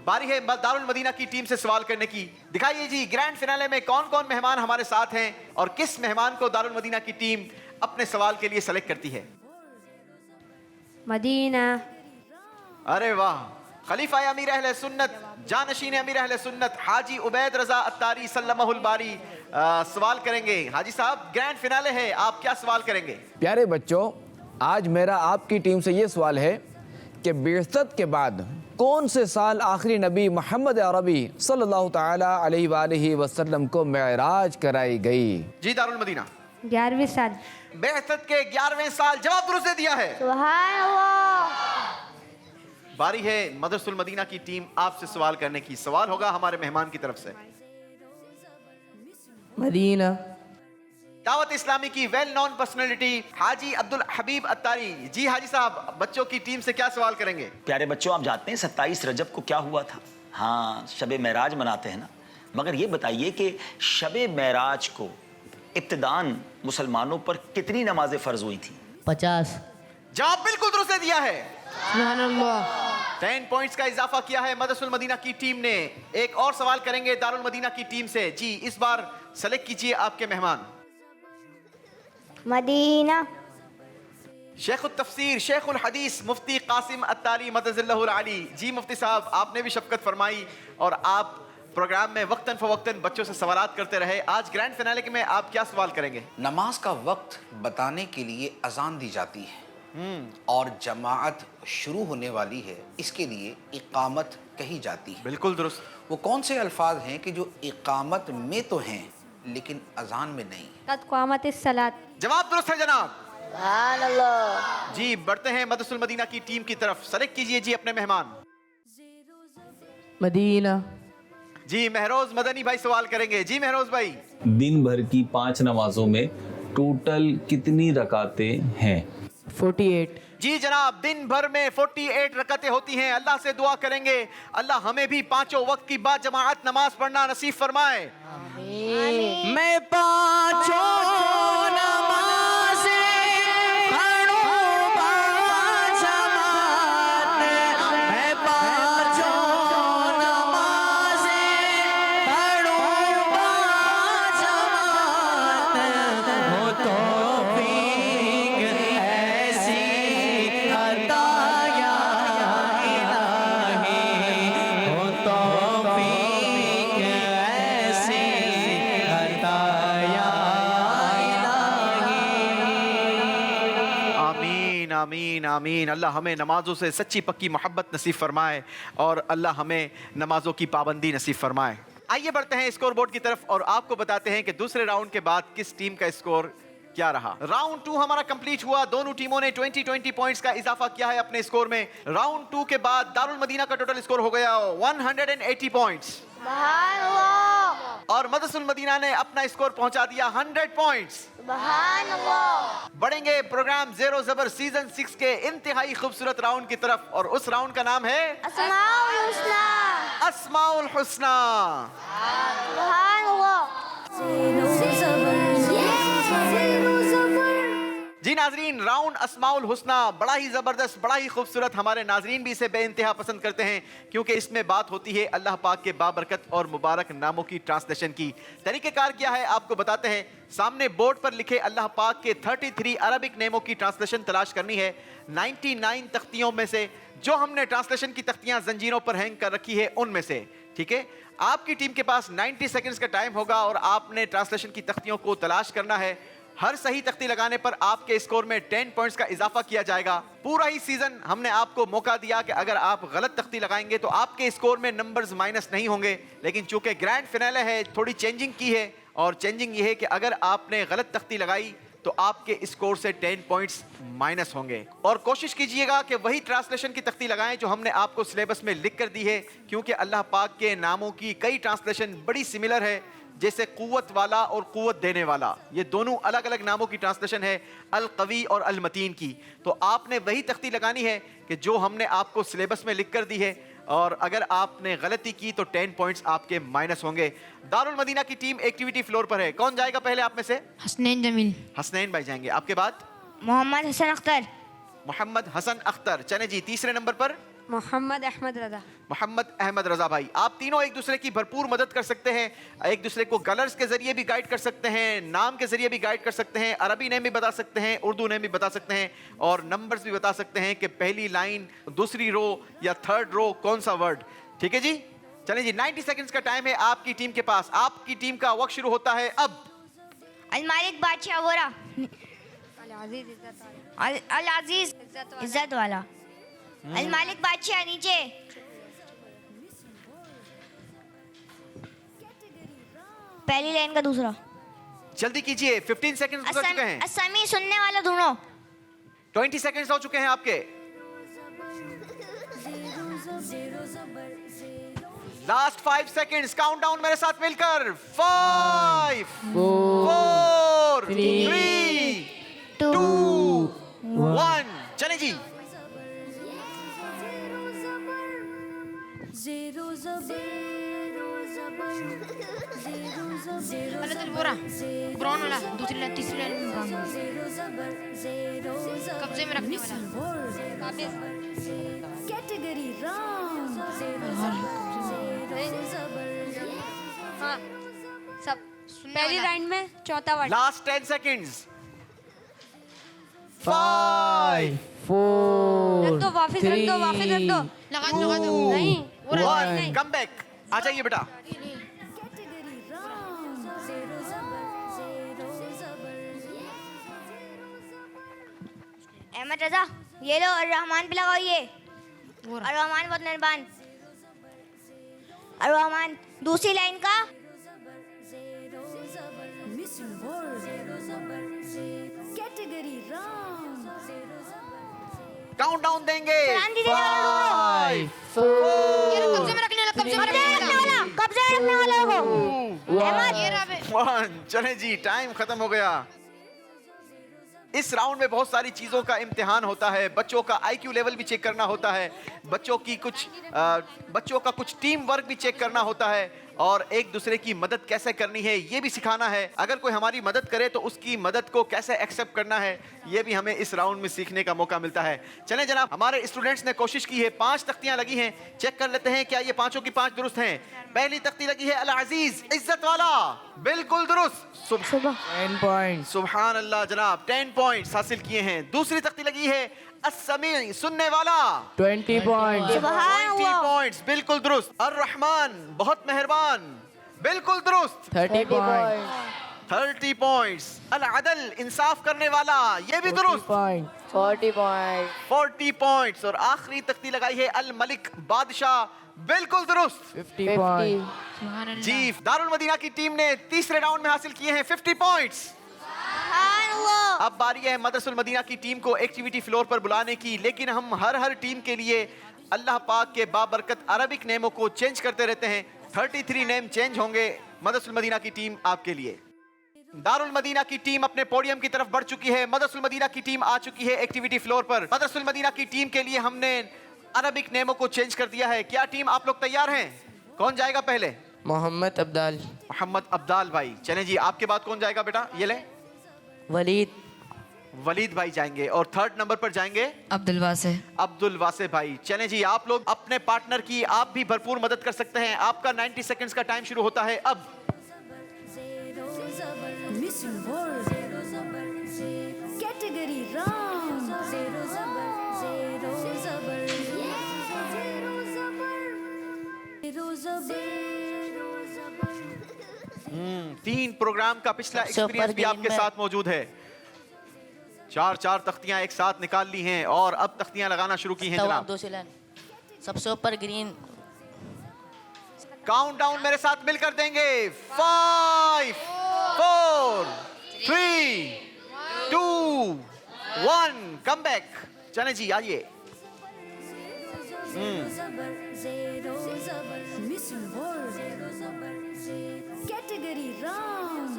बारी है दारुल मदीना की टीम से सवाल करने की। दिखाइए जी ग्रैंड फिनाले में कौन कौन मेहमान हमारे साथ हैं और किस मेहमान को दारुल मदीना की टीम अपने सवाल के लिए सेलेक्ट करती है। मदीना। अरे वाह, खलीफा अमीर अहले सुन्नत, जानशीन अमीर अहले सुन्नत हाजी उबैद रजा अत्तारी सल्लमहुल बारी सवाल करेंगे। हाजी साहब, ग्रैंड फिनाले है, आप क्या सवाल करेंगे? प्यारे बच्चों, आज मेरा आपकी टीम से ये सवाल है कि बिअसत के बाद कौन से साल आखिरी नबी मोहम्मद अरबी सल्लल्लाहु ताला अलैहि वसल्लम को मेराज कराई गई? जी दारुल मदीना। 11वीं साल। बेअसत के 11वें साल, जवाब दुरुस्त दे दिया है। सुभान अल्लाह। बारी है मदरसुल मदीना की टीम आपसे सवाल करने की। सवाल होगा हमारे मेहमान की तरफ से। मदीना। दावत इस्लामी की well known personality Haji Abdul हबीब अत्तारी। जी हाजी साहब, बच्चों की टीम से क्या सवाल करेंगे? प्यारे बच्चों, आप जानते हैं 27 रजब को क्या हुआ था? हाँ, शब मेराज मनाते हैं ना। मगर ये बताइए कि शब मेराज को इब्तिदान मुसलमानों पर कितनी नमाजें फ़र्ज हुई थी? 50। जवाब बिल्कुल दुरुस्त दे दिया है। सुभान अल्लाह। 10 पॉइंट्स का इजाफा किया है मदरसुल मदीना की टीम ने। एक और सवाल करेंगे दारुल मदीना की टीम से। जी, इस बार सेलेक्ट कीजिए आपके मेहमान। मदीना। शेखुल तफसीर, शेखुल हदीस मुफ्ती कासिम अत्तारी मदज़िल्लहुल आली। जी मुफ्ती साहब, आपने भी शफकत फरमाई और आप प्रोग्राम में वक्तन फ़वक्तन बच्चों से सवालात करते रहे। आज ग्रैंड फिनाले में आप क्या सवाल करेंगे? नमाज का वक्त बताने के लिए अजान दी जाती है और जमाअत शुरू होने वाली है, इसके लिए इकामत कही जाती है। बिल्कुल दुरुस्त। वो कौन से अल्फाज हैं कि जो इकामत में तो हैं लेकिन अजान में नहीं? कद क़ामतिस सलात। जवाब दुरुस्त है जनाब। सुभान अल्लाह। जी, बढ़ते हैं मदरसुल मदीना की टीम की तरफ। सेलेक्ट कीजिए जी अपने मेहमान। मदीना। जी महरोज मदनी भाई सवाल करेंगे। जी महरोज भाई। दिन भर की 5 नमाजों में टोटल कितनी रकातें हैं? 48। जी जनाब, दिन भर में 48 रकातें होती हैं। अल्लाह से दुआ करेंगे अल्लाह हमें भी पांचों वक्त की बाद जमाअत नमाज पढ़ना नसीब फरमाए। मैं पाँचों नमाज़ें पढ़ूं बाजमात, मैं पाँचों नमाज़ें पढ़ूं बाजमात, हो तौफीक ऐसी अता या इलाही, हो तौफीक ऐसी अता या इलाही। आमीन आमीन आमीन। अल्लाह हमें नमाजों से सच्ची पक्की मोहब्बत नसीब फरमाए और अल्लाह हमें नमाजों की पाबंदी नसीब फरमाए। आइए बढ़ते हैं स्कोर बोर्ड की तरफ और आपको बताते हैं कि दूसरे राउंड के बाद किस टीम का स्कोर क्या रहा। राउंड 2 हमारा कंप्लीट हुआ। दोनों टीमों ने 20-20 पॉइंट्स का इजाफा किया है अपने स्कोर में। राउंड 2 के बाद दारुल मदीना का टोटल स्कोर हो गया 180 पॉइंट्स सुभान अल्लाह। और मदरसुल मदीना ने अपना स्कोर पहुंचा दिया 100 पॉइंट्स। सुभान अल्लाह। बढ़ेंगे प्रोग्राम ज़ेरो ज़बर सीजन 6 के इंतहाई खूबसूरत राउंड की तरफ और उस राउंड का नाम है अस्माउल हुस्ना। अस्माउल हुस्ना। सुभान अल्लाह। जी नाजरीन, राउंड अस्माउल हुस्ना बड़ा ही ज़बरदस्त, बड़ा ही खूबसूरत। हमारे नाजरीन भी इसे बेइंतहा पसंद करते हैं क्योंकि इसमें बात होती है अल्लाह पाक के बाबरकत और मुबारक नामों की ट्रांसलेशन की। तरीक़ेकार क्या है आपको बताते हैं। सामने बोर्ड पर लिखे अल्लाह पाक के 33 अरबिक नेमों की ट्रांसलेशन तलाश करनी है। 99 तख्तियों में से जो हमने ट्रांसलेशन की तख्तियाँ जंजीरों पर हैंग कर रखी है उनमें से, ठीक है। आपकी टीम के पास 90 सेकेंड्स का टाइम होगा और आपने ट्रांसलेशन की तख्तियों को तलाश करना है। हर सही तख्ती लगाने पर आपके स्कोर में 10 पॉइंट्स का इजाफा किया जाएगा। पूरा ही सीजन हमने आपको मौका दिया कि अगर आप गलत तख्ती लगाएंगे तो आपके स्कोर में नंबर्स माइनस नहीं होंगे, लेकिन चूंकि ग्रैंड फिनाले है थोड़ी चेंजिंग की है और चेंजिंग ये है कि अगर आपने गलत तख्ती लगाई तो आपके स्कोर से 10 पॉइंट्स माइनस होंगे। और कोशिश कीजिएगा कि वही ट्रांसलेशन की तख्ती लगाएं जो हमने आपको सिलेबस में लिख कर दी है, क्योंकि अल्लाह पाक के नामों की कई ट्रांसलेशन बड़ी सिमिलर है, जैसे कुव्वत वाला और कुव्वत देने वाला, ये दोनों अलग अलग नामों की ट्रांसलेशन है अल कवी और अल मतीन की। तो आपने वही तख्ती लगानी है कि जो हमने आपको सिलेबस में लिख कर दी है और अगर आपने गलती की तो 10 पॉइंट्स आपके माइनस होंगे। दारुल मदीना की टीम एक्टिविटी फ्लोर पर है। कौन जाएगा पहले आप में से? हसनैन जमील। हसनैन भाई जाएंगे। आपके बाद मोहम्मद हसन अख्तर। मोहम्मद हसन अख्तर। चने जी तीसरे नंबर पर मोहम्मद अहमद रजा। मोहम्मद अहमद रजा भाई। आप तीनों एक दूसरे की भरपूर मदद कर सकते हैं, एक दूसरे को कलर्स के जरिए भी गाइड कर सकते हैं, नाम के जरिए भी गाइड कर सकते हैं, अरबी नेम भी बता सकते हैं, उर्दू नेम भी बता सकते हैं और नंबर्स भी बता सकते हैं कि पहली लाइन, दूसरी रो या थर्ड रो कौन सा वर्ड। ठीक है जी, चलिए जी 90 सेकंड्स का टाइम है आपकी टीम के पास। आपकी टीम का वक्त शुरू होता है अब। अल मालिक बादशाह वोरा। अल अजीज इज्जत वाला। अल मालिक बादशाह नीचे। पहली लाइन का दूसरा। जल्दी कीजिए, 15 सेकंड्स गुजर चुके हैं। असमी सुनने वाला दोनों। 20 सेकंड्स हो चुके हैं आपके। लास्ट 5 सेकंड्स, काउंटडाउन मेरे साथ मिलकर। 5 4 3 2 1 चले जी। ब्राउन वाला दूसरी लाइन तीसरी लाइन में ब्राउन कब्जे में रखने वाला कैटेगरी राउंड हाँ सब पहली लाइन में चौथा वर्ड। Last 10 seconds. 5 4 रख दो, वापस रख दो, वापस रख दो। लगा दो नहीं वो रख दो, 1 नहीं। Come back. आ जाइए बेटा। कैटेगरी राउंड अहमद रजा ये लो, और रहमान पे लगाओ ये। और रहमान बहुत मेहरबान। और रहमान दूसरी लाइन का mission world category round countdown देंगे। कुरान दीदी वाला 5 ये लो, कब्जे में रखने वाला कब्जे में रखने वाला कब्जे रखने वाले को। ये रहा बे। 1 चले जी, टाइम खत्म हो गया। इस राउंड में बहुत सारी चीजों का इम्तिहान होता है। बच्चों का आईक्यू लेवल भी चेक करना होता है, बच्चों का कुछ टीम वर्क भी चेक करना होता है, और एक दूसरे की मदद कैसे करनी है ये भी सिखाना है। अगर कोई हमारी मदद करे तो उसकी मदद को कैसे एक्सेप्ट करना है ये भी हमें इस राउंड में सीखने का मौका मिलता है। चलें जनाब, हमारे स्टूडेंट्स ने कोशिश की है। 5 तख्तियां लगी हैं, चेक कर लेते हैं क्या ये पांचों की 5 दुरुस्त हैं। पहली तख्ती लगी है अल अजीज, इज्जत वाला, बिल्कुल दुरुस्त। 10 पॉइंट्स। सुभान अल्लाह जनाब, 10 पॉइंट्स हासिल किए हैं। दूसरी तख्ती लगी है अस्समी, सुनने वाला, 20 पॉइंट्स। 20 पॉइंट्स, बिल्कुल दुरुस्त। अर्रहमान, बहुत मेहरबान, बिल्कुल दुरुस्त, 30 पॉइंट्स। 30 पॉइंट्स। अल अदल, इंसाफ करने वाला, ये भी दुरुस्त, 40 पॉइंट 40 पॉइंट्स। और आखिरी तख्ती लगाई है अल मलिक, बादशाह, बिल्कुल दुरुस्त, 50 पॉइंट्स। जी। दारुल मदीना की टीम ने तीसरे राउंड में हासिल किए हैं 50 पॉइंट्स। अब बारी है मदरसुल मदीना की टीम को एक्टिविटी फ्लोर पर बुलाने की, लेकिन हम हर टीम के लिए अल्लाह पाक के बाबरकत अरबिक नेमों को चेंज करते रहते हैं। 33 नेम चेंज होंगे मदरसुल मदीना की टीम आपके लिए। दारुल मदीना की टीम अपने पोडियम की तरफ बढ़ चुकी है। मदरसुल मदीना की टीम आ चुकी है एक्टिविटी फ्लोर पर। मदरसुल मदीना की टीम के लिए हमने अरबिक नेमों को चेंज कर दिया है। क्या टीम आप लोग तैयार हैं? कौन जाएगा पहले? मोहम्मद अब्दाल। मोहम्मद अब्दाल भाई, चलें जी। आपके बाद कौन जाएगा बेटा? ये ले, वलीद। वलीद भाई जाएंगे। और 3rd नंबर पर जाएंगे अब्दुल वासे। अब्दुल वासे भाई। चलें जी, आप लोग अपने पार्टनर की आप भी भरपूर मदद कर सकते हैं। आपका 90 सेकंड्स का टाइम शुरू होता है अब। Mission world category round 3 programme का पिछला एक्सपीरियंस भी आपके साथ मौजूद है। 4 तख्तियां एक साथ निकाल ली हैं और अब तख्तियां लगाना शुरू की हैं जनाब। दूसरी लाइन सबसे ऊपर ग्रीन। काउंटडाउन मेरे साथ मिलकर देंगे। 5 4 3 2 1 कम बैक। चलें जी, आइए। मिशन वर्ल्ड कैटेगरी राउंड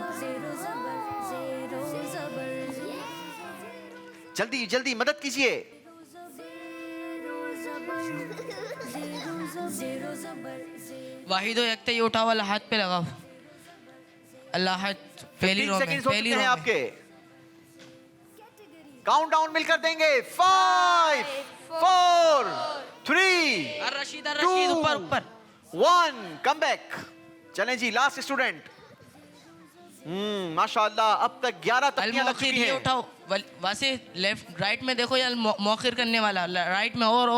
जल्दी जल्दी मदद कीजिए। वाहिदो यकते ये उठाओ, वाला हाथ पे लगाओ। अल्लाह पहली रो में, सेकंड्स हो पहली चुके रो हैं में। आपके। काउंटडाउन मिलकर देंगे। 5 4 3 रशीद 2 ऊपर ऊपर 1 कम बैक। चलें जी, लास्ट स्टूडेंट। माशाल्लाह, अब तक 11 तख्तियां लग अल-मौखिर चुकी ये हैं। उठाओ। वासे लेफ्ट राइट में देखो, या मौखिर करने वाला राइट में, और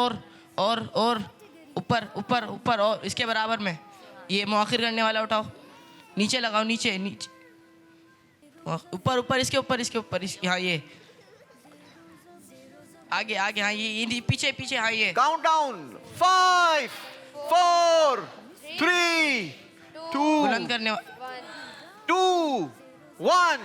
ऊपर ऊपर ऊपर, और इसके बराबर में ये मौखिर करने वाला उठाओ। नीचे लगाओ, नीचे नीचे, ऊपर ऊपर, इसके ऊपर, इसके ऊपर, हाँ ये आगे आगे, हाँ ये पीछे पीछे, हाँ ये। काउंटडाउन 5 4 3 2 बुलंद करने 1।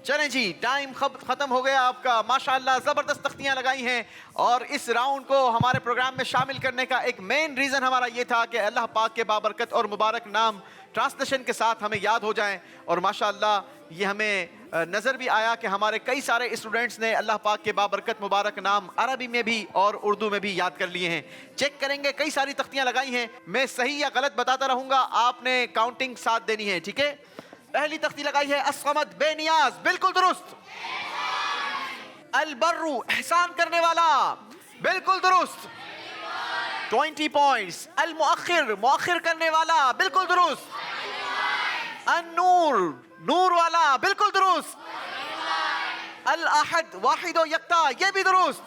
चलें जी, टाइम खत्म हो गया आपका। माशाल्लाह जबरदस्त तख्तियां लगाई हैं और इस राउंड को हमारे प्रोग्राम में शामिल करने का एक मेन रीजन हमारा ये था कि अल्लाह पाक के बाबरकत और मुबारक नाम ट्रांसलेशन के साथ हमें याद हो जाएं। और माशाल्लाह ये हमें नज़र भी आया कि हमारे कई सारे स्टूडेंट्स ने अल्लाह पाक के बाबरकत मुबारक नाम अरबी में भी और उर्दू में भी याद कर लिए हैं। चेक करेंगे, कई सारी तख्तियां लगाई हैं, मैं सही या गलत बताता रहूँगा, आपने काउंटिंग साथ देनी है, ठीक है। पहली तख्ती लगाई है असमद बेनियाज, बिल्कुल दुरुस्त। अलबर्रू, एहसान करने वाला, बिल्कुल दुरुस्त, 20 पॉइंट्स। अल मुअख्खिर, मुअख्खिर करने वाला, बिल्कुल दुरुस्त। अन्नूर, नूर वाला, बिल्कुल दुरुस्त। अल अहद, वाहिद व यक्ता, ये भी दुरुस्त,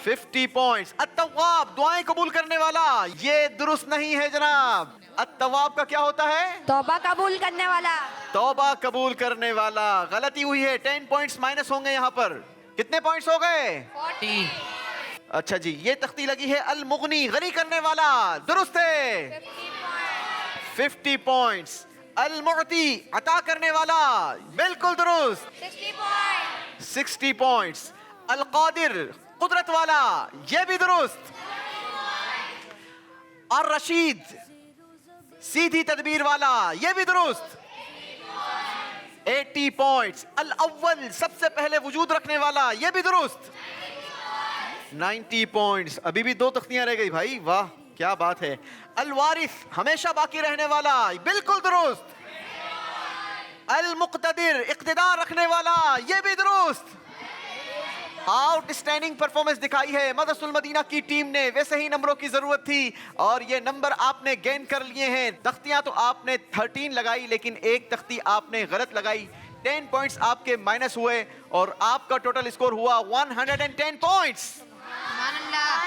50 पॉइंट्स। अत्तवाब, दुआएं कबूल करने वाला, ये दुरुस्त नहीं है जनाब। अत्तवाब का क्या होता है? तौबा कबूल करने वाला। तौबा कबूल करने वाला, गलती हुई है, 10 पॉइंट्स माइनस होंगे यहाँ पर। कितने पॉइंट्स हो गए? 40। अच्छा जी, ये तख्ती लगी है अल मुगनी, गनी करने वाला, दुरुस्त है, 50 पॉइंट्स। अल मुअती, अता करने वाला, बिल्कुल दुरुस्त, 60 पॉइंट्स। अल कादिर, कुदरत वाला, ये भी दुरुस्त। और रशीद, सीधी तदबीर वाला, ये भी दुरुस्त, 80 पॉइंट्स। अल अव्वल, सबसे पहले वजूद रखने वाला, ये भी दुरुस्त, 90 पॉइंट्स। अभी भी 2 तख्तियां रह गई भाई, वाह क्या बात है। अल वारिस, हमेशा बाकी रहने वाला, बिल्कुल दुरुस्त। अल मुक्तदिर, इक्तिदार रखने वाला, ये भी दुरुस्त। आउटस्टैंडिंग परफॉर्मेंस दिखाई है मदरसुल मदीना की टीम ने, वैसे ही नंबरों की जरूरत थी और ये नंबर आपने गेन कर लिए हैं। तख्तियां तो आपने 13 लगाई, लेकिन एक तख्ती आपने गलत लगाई, 10 पॉइंट्स आपके माइनस हुए और आपका टोटल स्कोर हुआ 110 पॉइंट्स।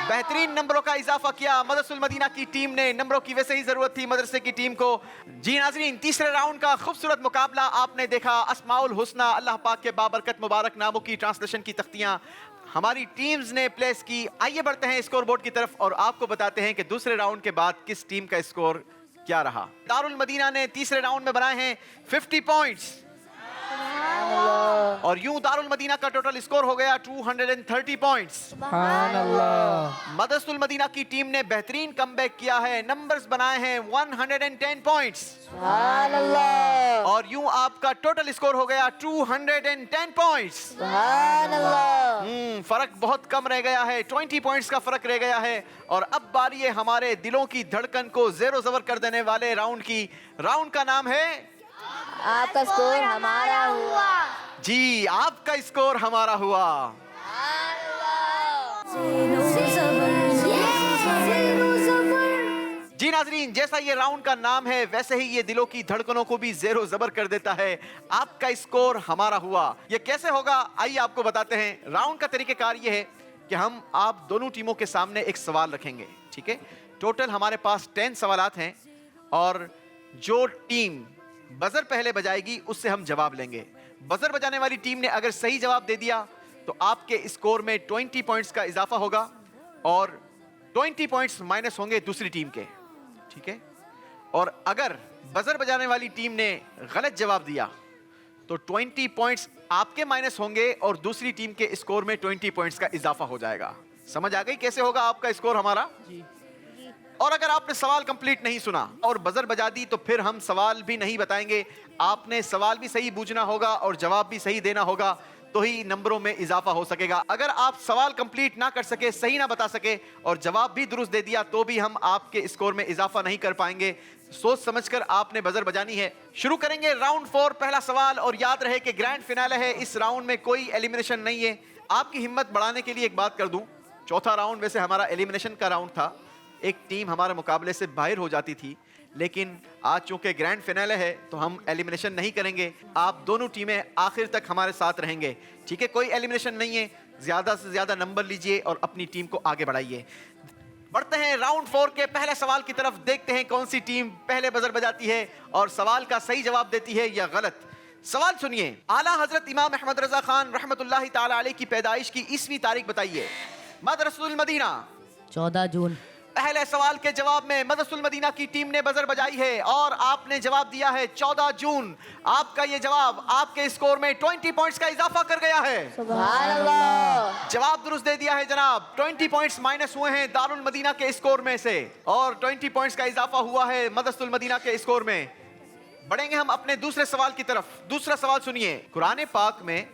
बेहतरीन नंबरों का इजाफा किया मदरसुल मदीना की टीम ने, नंबरों की वैसे ही जरूरत थी मदरसे की टीम को। जी नाजरीन, तीसरे राउंड का खूबसूरत मुकाबला आपने देखा। अस्माउल हुस्ना, अल्लाह पाक के बाबरकत मुबारक नामों की ट्रांसलेशन की तख्तियां हमारी टीम्स ने प्लेस की। आइए बढ़ते हैं स्कोर बोर्ड की तरफ और आपको बताते हैं कि दूसरे राउंड के बाद किस टीम का स्कोर क्या रहा। दारुल मदीना ने तीसरे राउंड में बनाए हैं 50 पॉइंट्स और यूं दारुल मदीना का टोटल स्कोर हो गया 230 पॉइंट्स। मदरसुल मदीना की टीम ने बेहतरीन कमबैक किया है, नंबर्स बनाए हैं 110 पॉइंट्स और यूं आपका टोटल स्कोर हो गया 210 पॉइंट्स। फर्क बहुत कम रह गया है, 20 पॉइंट्स का फर्क रह गया है। और अब बारी है हमारे दिलों की धड़कन को ज़ेरो ज़बर कर देने वाले राउंड की। राउंड का नाम है आपका स्कोर हमारा हुआ। जी, आपका स्कोर हमारा हुआ। जी नाजरीन, जैसा ये राउंड का नाम है वैसे ही ये दिलों की धड़कनों को भी ज़ेरो ज़बर कर देता है। आपका स्कोर हमारा हुआ। ये कैसे होगा, आइए आपको बताते हैं। राउंड का तरीकेकार ये है कि हम आप दोनों टीमों के सामने एक सवाल रखेंगे, ठीक है। टोटल हमारे पास 10 सवालात हैं और जो टीम बजर पहले बजाएगी उससे हम जवाब लेंगे। बजर बजाने वाली टीम ने अगर सही जवाब दे दिया तो आपके स्कोर में 20 पॉइंट्स का इजाफा होगा और 20 पॉइंट्स माइनस होंगे दूसरी टीम के, ठीक है। और अगर बजर बजाने वाली टीम ने गलत जवाब दिया तो 20 पॉइंट्स आपके माइनस होंगे और दूसरी टीम के स्कोर में 20 पॉइंट्स का इजाफा हो जाएगा। समझ आ गई कैसे होगा आपका स्कोर हमारा? जी। और अगर आपने सवाल कंप्लीट नहीं सुना और बजर बजा दी तो फिर हम सवाल भी नहीं बताएंगे। आपने सवाल भी सही बूझना होगा और जवाब भी सही देना होगा, तो ही नंबरों में इजाफा हो सकेगा। अगर आप सवाल कंप्लीट ना कर सके, सही ना बता सके और जवाब भी दुरुस्त दे दिया तो भी हम आपके स्कोर में इजाफा नहीं कर पाएंगे। सोच समझकर आपने बजर बजानी है। शुरू करेंगे राउंड 4, पहला सवाल। और याद रहे कि ग्रैंड फिनाले है, इस राउंड में कोई एलिमिनेशन नहीं है। आपकी हिम्मत बढ़ाने के लिए एक बात कर दूं, चौथा राउंड वैसे हमारा एलिमिनेशन का राउंड था, एक टीम हमारे मुकाबले से बाहर हो जाती थी, लेकिन आज चूंकि ग्रैंड फिनाले है तो हम एलिमिनेशन नहीं करेंगे। आप दोनों टीमें आखिर तक हमारे साथ रहेंगे, ठीक है। कोई एलिमिनेशन नहीं है। ज्यादा से ज्यादा नंबर लीजिए और अपनी टीम को आगे बढ़ाइए। बढ़ते हैं राउंड 4 के पहले सवाल की तरफ। देखते हैं कौन सी टीम पहले बजर बजाती है और सवाल का सही जवाब देती है या गलत। सवाल सुनिए। आला हजरत इमाम अहमद रजा खान रहमतुल्लाहि ताला अलैह की पैदाइश की ईस्वी तारीख बताइए। मदरसुल मदीना 14 जून। पहले सवाल के जवाब में मदरसुल मदीना की टीम ने बजर बजाई है और आपने जवाब दिया है 14 जून। आपका ये जवाब आपके स्कोर में 20 पॉइंट्स का इजाफा कर गया है। सुभान अल्लाह। जवाब दुरुस्त दे दिया है जनाब। 20 पॉइंट्स माइनस हुए हैं दारुल मदीना के स्कोर में से और 20 पॉइंट्स का इजाफा हुआ है मदरसुल मदीना के स्कोर में। बढ़ेंगे हम अपने दूसरे सवाल की तरफ। दूसरा सवाल सुनिए। कुरान पाक में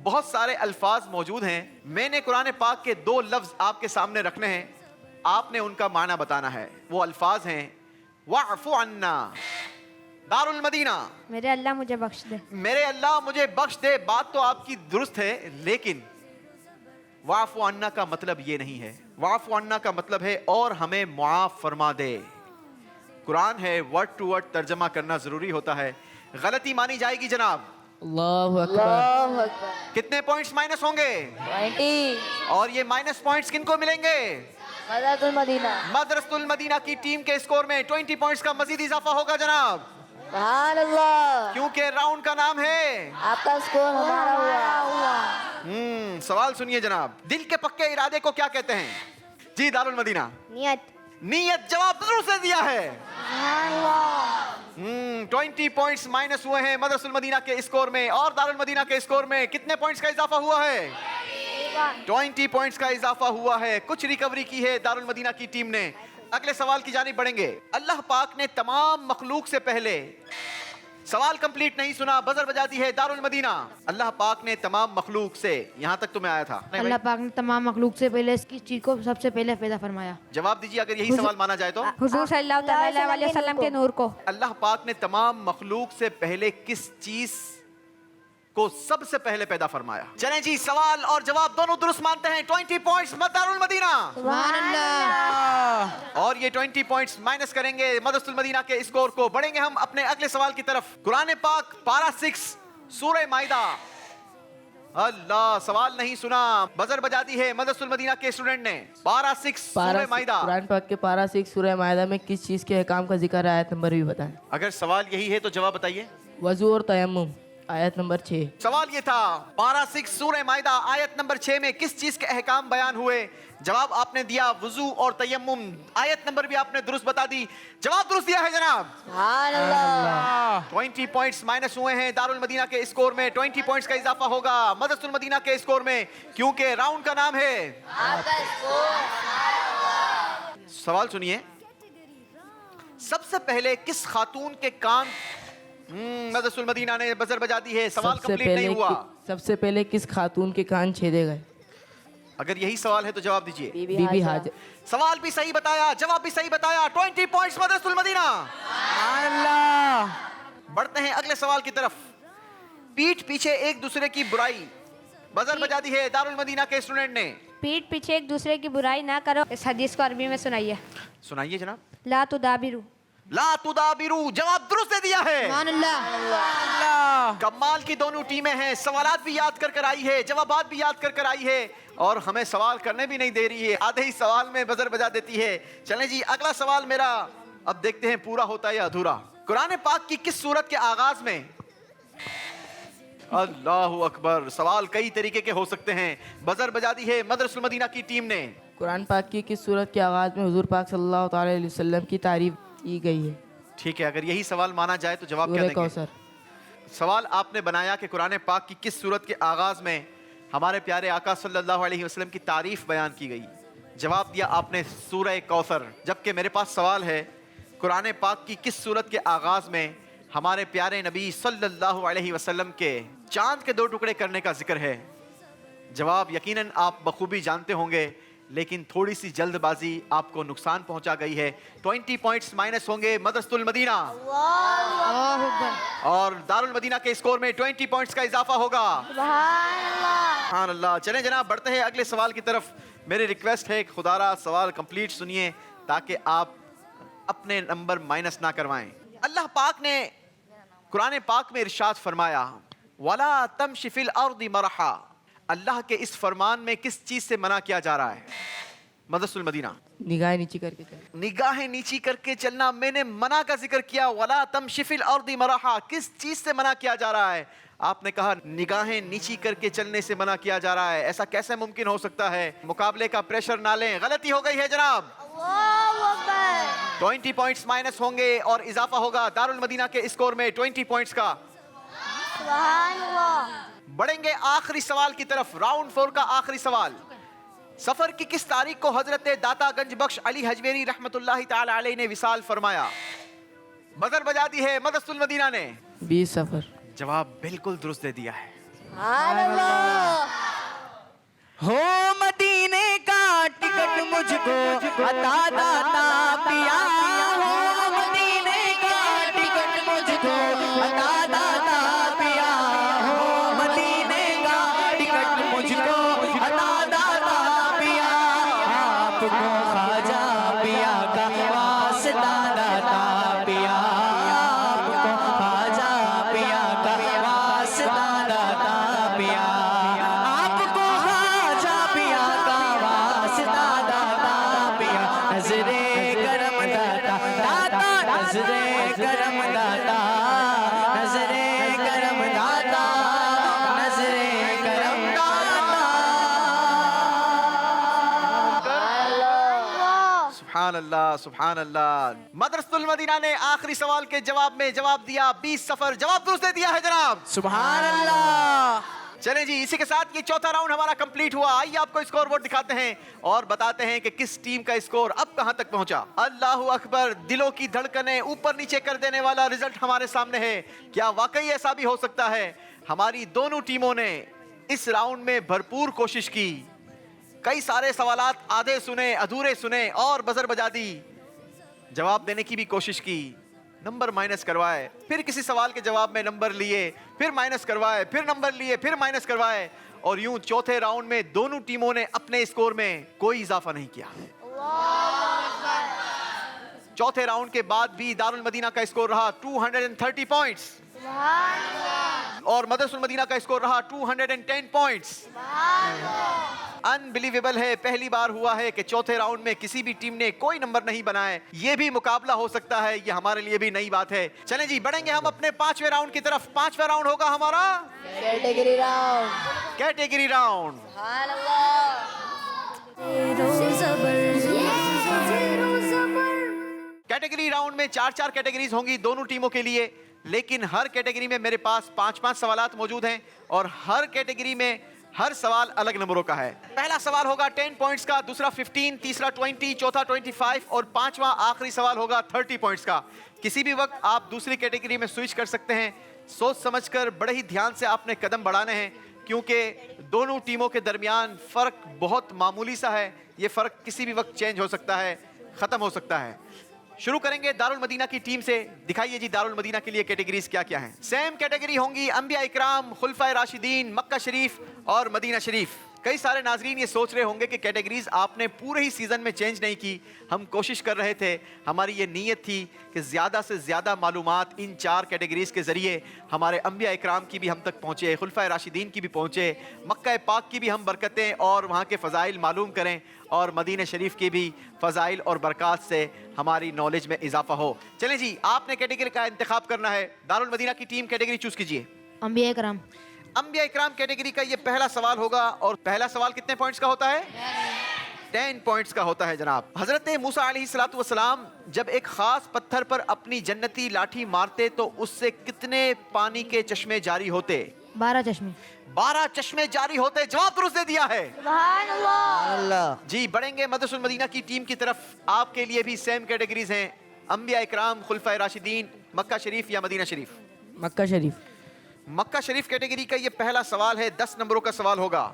बहुत सारे अल्फाज मौजूद हैं। मैंने कुरान पाक के 2 लफ्ज आपके सामने रखने हैं, आपने उनका माना बताना है। वो अल्फाज हैं वाफु अन्ना, दारुल मदीना, मेरे अल्लाह मुझे बख्श दे। मेरे अल्लाह मुझे बख्श दे। बात तो आपकी दुरुस्त है, लेकिन वाफु अन्ना का मतलब ये नहीं है। वाफु अन्ना का मतलब है और हमें मुआफ फरमा दे। कुरान है, वर्ड टू वर्ड तर्जमा करना जरूरी होता है। गलती मानी जाएगी जनाब। अल्लाहु अकबर। अल्लाहु अकबर। कितने पॉइंट्स माइनस होंगे? 20। और ये माइनस पॉइंट्स किनको मिलेंगे? मदरसुल मदीना। मदरसुल मदीना की टीम के स्कोर में 20 पॉइंट्स का मजीद इजाफा होगा जनाब, सुभान अल्लाह। क्योंकि राउंड का नाम है आपका स्कोर हमारा हुआ। सवाल सुनिए जनाब। दिल के पक्के इरादे को क्या कहते हैं? जी दारुल मदीना। नियत। नीयत जवाब दुरुस्त से दिया है। 20 पॉइंट्स माइनस हुए हैं मदरसुल मदीना के स्कोर में और दारुल मदीना के स्कोर में कितने पॉइंट्स का इजाफा हुआ है? 20 पॉइंट्स का इजाफा हुआ है। कुछ रिकवरी की है दारुल मदीना की टीम ने। अगले सवाल की जानिब बढ़ेंगे। अल्लाह पाक ने तमाम मखलूक से पहले, सवाल कंप्लीट नहीं सुना, बजर बजा दी है दारुल मदीना। अल्लाह पाक ने तमाम मखलूक से, यहाँ तक तो मैं आया था। अल्लाह पाक ने तमाम मखलूक से पहले इसकी चीज को सबसे पहले पैदा फरमाया। जवाब दीजिए अगर यही सवाल माना जाए तो। हुजूर सल्लल्लाहु अलैहि वसल्लम के नूर को। अल्लाह पाक ने तमाम मखलूक से पहले किस चीज को सबसे पहले पैदा फरमाया? चलें जी, सवाल और जवाब दोनों दुरुस्त मानते हैं। 20 पॉइंट्स दारुल मदीना। सुभान अल्लाह। और ये 20 पॉइंट्स माइनस करेंगे मदरसुल मदीना के स्कोर को। बढ़ेंगे हम अपने अगले सवाल की तरफ। कुरान पाक पारा 6 सूरह माइदा। अल्लाह, सवाल नहीं सुना, बजर बजा दी है मदरसुल मदीना के स्टूडेंट ने। पारा 6 सूरह माइदा। कुरान पाक के पारा 6 सूरह माइदा में किस चीज के अहकाम का जिक्र है? आयत नंबर भी बताएं। अगर सवाल यही है तो जवाब बताइए। वजू और तयम्मुम, आयत नंबर 6। सवाल ये था, पारा 6 सूरह माइदा आयत नंबर 6 में किस चीज के अहकाम बयान हुए? जवाब आपने दिया वुजू और तयम्मुम। आयत नंबर भी आपने दुरुस्त बता दी। जवाब दुरुस्त दिया है जनाब। सुभान अल्लाह। 20 पॉइंट्स माइनस हुए हैं दारुल मदीना के स्कोर में। 20 पॉइंट्स का इजाफा होगा मदरसुल मदीना के स्कोर में, क्योंकि राउंड का नाम है। आपका स्कोर। सवाल सुनिए। सबसे पहले किस खातून के कान, मदरसुल मदीना ने बजर बजा दी है। सवाल कंप्लीट नहीं हुआ। सबसे पहले किस खातून के कान छेदे गए? अगर यही सवाल है तो जवाब दीजिए। बीबी हाजर। सवाल भी सही बताया, जवाब भी सही बताया। 20 पॉइंट्स मदरसुल मदीना। बढ़ते हैं अगले सवाल की तरफ। पीठ पीछे एक दूसरे की बुराई, बजर बजा दी है दारुल मदीना के स्टूडेंट ने। पीठ पीछे एक दूसरे की बुराई ना करो, इस हदीस को अरबी में सुनाइए। सुनाइए जनाब। ला तुदाबिरू। ला तुदाबिरू, जवाब दुरुस्त दे दिया है। सुभान अल्लाह। कमाल की दोनों टीमें हैं। सवालात भी याद कर कर आई है, जवाबात भी याद कर कर आई है और हमें सवाल करने भी नहीं दे रही है। आधे ही सवाल में बजर बजा देती है। चलें जी, अगला सवाल मेरा, अब देखते हैं पूरा होता है या अधूरा। कुरान पाक की किस सूरत के आगाज में, अल्लाहु अकबर, सवाल कई तरीके के हो सकते हैं। बजर बजा दी है मदरसुल मदीना की टीम ने। कुरान पाक की किस सूरत के आगाज में हुजूर पाक सल्लल्लाहु अलैहि वसल्लम की तारीफ की गई है? ठीक है, अगर यही सवाल माना जाए तो जवाब क्या देंगे? कौसर। सवाल आपने बनाया कि कुरान पाक की किस सूरत के आगाज में हमारे प्यारे आका सल्लल्लाहु अलैहि वसल्लम की तारीफ बयान की गई। जवाब दिया आपने सूरह कौसर। जबकि मेरे पास सवाल है, कुरान पाक की किस सूरत के आगाज में हमारे प्यारे नबी सल्लल्लाहु अलैहि वसल्लम के चांद के 2 टुकड़े करने का जिक्र है? जवाब यकीनन आप बखूबी जानते होंगे, लेकिन थोड़ी सी जल्दबाजी आपको नुकसान पहुंचा गई है। 20 पॉइंट्स माइनस होंगे मदरसुल मदीना और दारुल मदीना के स्कोर में 20 पॉइंट्स का इजाफा होगा। सुभान अल्लाह। चलें जनाब, बढ़ते हैं अगले सवाल की तरफ। मेरी रिक्वेस्ट है, खुदारा सवाल कंप्लीट सुनिए ताकि आप अपने नंबर माइनस ना करवाएं। अल्लाह पाक ने कुरान पाक में इरशाद फरमाया, वला तमशी फिल अर्दी मरहा। अल्लाह के इस फरमान में किस चीज से मना किया जा रहा है? मदरसुल मदीना। निगाहें नीची करके चल। निगाहें नीची करके चलना, मैंने मना का जिक्र किया। वला तमशी फिल अर्दी मरहा, किस चीज से मना किया जा रहा है? आपने कहा निगाहें नीची करके चलने से मना किया जा रहा है। ऐसा कैसे मुमकिन हो सकता है? मुकाबले का प्रेशर ना लें, गलती हो गई है जनाब। अकबर 20 पॉइंट्स माइनस होंगे और इजाफा होगा दारुल मदीना के स्कोर में 20 पॉइंट्स का। सुभान अल्लाह। बढ़ेंगे आखिरी सवाल की तरफ, राउंड 4 का आखिरी सवाल। सफर की किस तारीख को हजरत दाता गंज बख्श अली हजवेरी रहमतुल्लाहि ताला अलैह ने विसाल फरमाया? बजर बजा दी है मदरसुल मदीना ने। 20 सफर। जवाब बिल्कुल दुरुस्त दे दिया है। हो मदीने का टिकट मुझको अता दाता पिया, हो मदीने का टिकट मुझको अता दाता पिया, हो मदीने का टिकट मुझको अता दाता पिया, आपको ख्वाजा पिया का वास्ता दाता पिया, आपको ख्वाजा पिया का वास्ता दाता पिया, आपको ख्वाजा पिया का वास्ता दाता पिया, नजरे करम दाता दाता, नजरे करम दाता, नजरे करम दाता, नजरे करम दाता। सुभान अल्लाह, सुभान अल्लाह। मदरसुल मदीना ने आखिरी सवाल के जवाब में जवाब दिया 20 सफर। जवाब दुरुस्त दे दिया है जनाब। सुभान अल्लाह। चलें जी, इसी के साथ ये चौथा राउंड हमारा कंप्लीट हुआ। आइए आपको स्कोर बोर्ड दिखाते हैं और बताते हैं कि किस टीम का स्कोर अब कहां तक पहुंचा। अल्लाहू अकबर, दिलों की धड़कनें ऊपर नीचे कर देने वाला रिजल्ट हमारे सामने है। क्या वाकई ऐसा भी हो सकता है? हमारी दोनों टीमों ने इस राउंड में भरपूर कोशिश की, कई सारे सवालात आधे सुने अधूरे सुने और बजर बजा दी, जवाब देने की भी कोशिश की, नंबर माइनस करवाए, फिर किसी सवाल के जवाब में नंबर लिए, फिर माइनस करवाए, फिर नंबर लिए, फिर माइनस करवाए, और यूं चौथे राउंड में दोनों टीमों ने अपने स्कोर में कोई इजाफा नहीं किया। चौथे राउंड के बाद भी दारुल मदीना का स्कोर रहा 230 पॉइंट्स और मदरसुल मदीना का स्कोर रहा 210 पॉइंट्स। अनबिलीवेबल है, पहली बार हुआ है कि चौथे राउंड में किसी भी टीम ने कोई नंबर नहीं बनाए। ये भी मुकाबला हो सकता है, ये हमारे लिए भी नई बात है। चलें जी, बढ़ेंगे हम अपने 5वें राउंड की तरफ। 5वां राउंड होगा हमारा category round. Category round. Category round में 4-4 कैटेगरीज होंगी दोनों टीमों के लिए, लेकिन हर कैटेगरी में मेरे पास 5-5 सवालात मौजूद हैं और हर कैटेगरी में हर सवाल अलग नंबरों का है। पहला सवाल होगा 10 पॉइंट्स का, दूसरा 15, तीसरा 20, चौथा 25 और पांचवा आखिरी सवाल होगा 30 पॉइंट्स का। किसी भी वक्त आप दूसरी कैटेगरी में स्विच कर सकते हैं। सोच समझकर बड़े ही ध्यान से आपने कदम बढ़ाने हैं, क्योंकि दोनों टीमों के दरमियान फ़र्क बहुत मामूली सा है। ये फ़र्क किसी भी वक्त चेंज हो सकता है, ख़त्म हो सकता है। शुरू करेंगे दारुल मदीना की टीम से। दिखाइए जी दारुल मदीना के लिए कैटेगरीज क्या क्या हैं। सेम कैटेगरी होंगी अंबिया इकराम, खुलफाए राशिदीन, मक्का शरीफ और मदीना शरीफ। कई सारे नाजरीन ये सोच रहे होंगे कि कैटेगरीज आपने पूरे ही सीज़न में चेंज नहीं की। हम कोशिश कर रहे थे, हमारी ये नीयत थी कि ज़्यादा से ज़्यादा मालूमात इन 4 कैटेगरीज के ज़रिए हमारे अंबिया इकराम की भी हम तक पहुँचे, खुलफाए राशिदीन की भी पहुँचे, मक्का पाक की भी हम बरकतें और वहाँ के फ़ज़ाइल मालूम करें और मदीना शरीफ की भी फ़ज़ाइल और बरक़ात से हमारी नॉलेज में इजाफा हो। चलें जी, आपने कैटेगरी का इंतखाब करना है। दारुल मदीना की टीम कैटेगरी चूज़ कीजिए। अंबिया इकराम। अंबिया इकराम कैटेगरी का ये पहला सवाल होगा और पहला सवाल कितने पॉइंट्स का होता है? 10 पॉइंट्स का होता है जनाब। हजरत मूसा अलैहिस्सलातु वस्सलाम जब एक खास पत्थर पर अपनी जन्नती लाठी मारते तो उससे कितने पानी के चश्मे जारी होते? 12 चश्मे। 12 चश्मे जारी होते। जवाब दुरुस्त दे दिया है। सुभान अल्लाह। जी, बढ़ेंगे मदरसुल मदीना की टीम की तरफ। आपके लिए भी सेम कैटेगरीज हैं, अंबिया इकराम, खुलफाए राशिदीन, मक्का शरीफ या मदीना शरीफ। मक्का शरीफ। मक्का शरीफ कैटेगरी का ये पहला सवाल है, 10 नंबरों का सवाल होगा।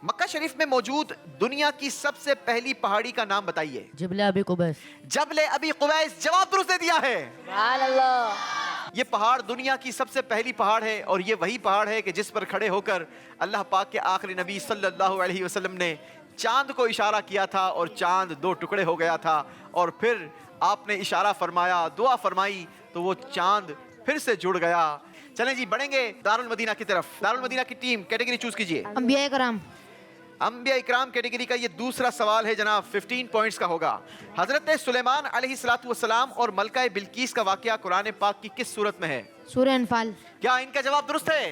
मक्का शरीफ में मौजूद दुनिया की सबसे पहली पहाड़ी का नाम बताइए। जबले अबी कुबैस। जबले अबी कुबैस। जवाब दुरुस्त दे दिया है। सुभान अल्लाह। ये पहाड़ दुनिया की सबसे पहली पहाड़ है और ये वही पहाड़ है कि जिस पर खड़े होकर अल्लाह पाक के आखिरी नबी सल्लल्लाहु अलैहि वसल्लम ने चांद को इशारा किया था और चांद 2 टुकड़े हो गया था और फिर आपने इशारा फरमाया, दुआ फरमाई तो वो चांद फिर से जुड़ गया। चलें जी, बढ़ेंगे दारुल मदीना की तरफ। दारुल मदीना की टीम कैटेगरी चूज कीजिए। अंबिया इकराम। अंबिया इकराम कैटेगरी का ये दूसरा सवाल है जनाब, 15 पॉइंट्स का होगा। हजरत सुलेमान अलैहिस्सलातु वस्सलाम और मलका बिल्कीस का वाकया कुरान पाक की किस सूरत में है? सूरह अनफाल। क्या इनका जवाब दुरुस्त है?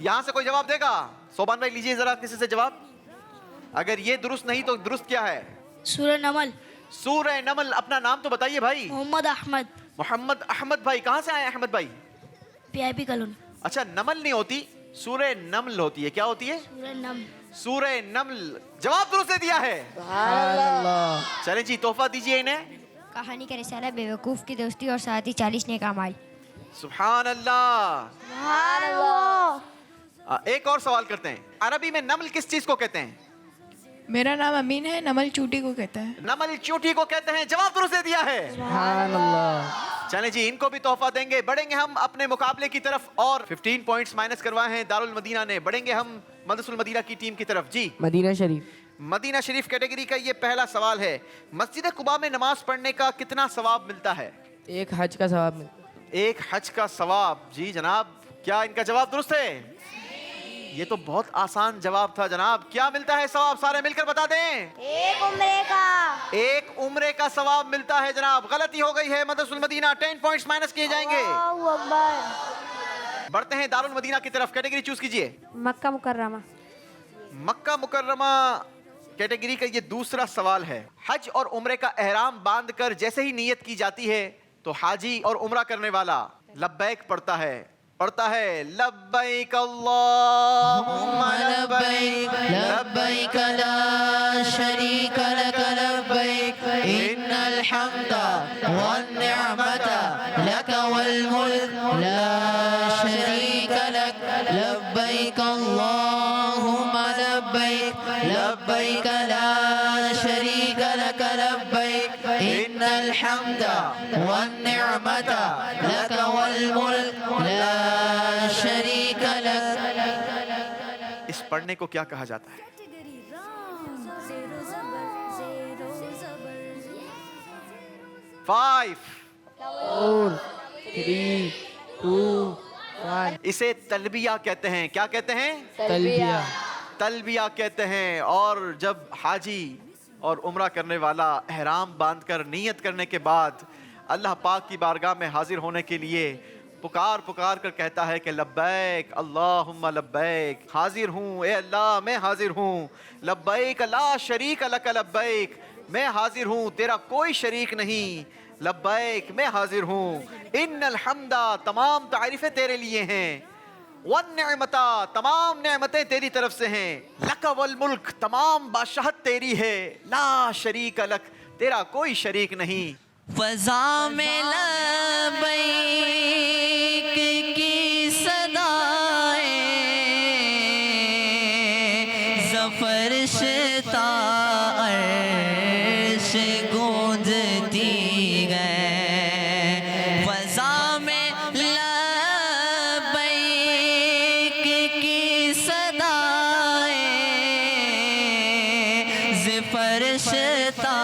यहाँ से कोई जवाब देगा? सोबान भाई लीजिए जरा किसी से जवाब। अगर ये दुरुस्त नहीं तो दुरुस्त क्या है? सूरह नमल। सूरह नमल, अपना नाम तो बताइए भाई। मोहम्मद अहमद, मोहम्मद अहमद भाई, कहाँ से आए अहमद भाई? PIP colony. अच्छा, नमल नहीं होती, सूरह नमल होती है। क्या होती है? सूरह नमल। जवाब दुरुस्त दे दिया है। चलें जी, तोहफा दीजिए इन्हें। कहानी का रिसाला बेवकूफ़ की दोस्ती और साथ ही 40 नेक अमाल। सुभान अल्लाह। एक और सवाल करते हैं, अरबी में नमल किस चीज को कहते हैं? मेरा नाम अमीन है, नमल चूटी को कहता है। नमल चूटी को कहते हैं। जवाब दुरुस्त दे दिया है। चलें जी, इनको भी तोहफा देंगे। बढ़ेंगे हम अपने मुकाबले की तरफ और 15 पॉइंट्स माइनस करवाए हैं दारुल मदीना ने। बढ़ेंगे हम मदरसुल मदीना की टीम की तरफ। जी, मदीना शरीफ। मदीना शरीफ कैटेगरी का ये पहला सवाल है। मस्जिद कुबा में नमाज पढ़ने का कितना सवाब मिलता है? एक हज का सवाब मिलता है। एक हज का सवाब। जी जनाब, क्या इनका जवाब दुरुस्त है? ये तो बहुत आसान जवाब था जनाब। क्या मिलता है सवाब? सारे मिलकर बता दें। एक उम्रे का। एक उम्रे का सवाब मिलता है जनाब। गलती हो गई है मदरसुल मदीना, 10 पॉइंट्स माइनस किए जाएंगे। बढ़ते हैं दारुल मदीना की तरफ। कैटेगरी चूज कीजिए। मक्का मुकर्रमा। मक्का मुकर्रमा कैटेगरी का ये दूसरा सवाल है। हज और उम्रे का एहराम बांधकर जैसे ही नियत की जाती है तो हाजी और उम्रा करने वाला लब्बैक पढ़ता है। लब्बैक अल्लाहुम्मा लब्बैक, लब्बैक ला शरीक लक लब्बैक, इन्नल हम्दा वन निअमता लक वल मुल्क ला शरीक लक, लब्बैक अल्लाहुम्मा लब्बैक, लब्बैक ला शरीक लक लब्बैक, इन्नल हम्दा वन निअमता लक वल मुल्क ला शरीक लक। इस पढ़ने को क्या कहा जाता है? फाइव, 4, 3, 2, 1। इसे तलबिया कहते हैं। क्या कहते हैं? तलबिया। तलबिया कहते हैं। और जब हाजी और उम्रा करने वाला एहराम बांधकर नियत करने के बाद अल्लाह पाक की बारगाह में हाजिर होने के लिए पुकार पुकार कर कहता है कि लब्बैक अल्लाहुम्मा लब्बैक, हाजिर हूँ ए अल्लाह, मैं हाजिर हूँ। लब्बैक ला शरीक लक लब्बैक, मैं हाजिर हूँ, तेरा कोई शरीक नहीं। लब्बैक, मैं हाजिर हूँ। इन्नल हम्दा, तमाम तारीफें तेरे लिए हैं। वन निअमता, तमाम नेमतें तेरी तरफ से हैं। लक वल मुल्क, तमाम बादशाहत तेरी है। ला शरीक लक, तेरा कोई शरीक नहीं। फजा में लब्बैक की सदाएं ज़फ़रशिता अर्श गूंजती गए। फजा में लब्बैक की सदाएं ज़फ़रशिता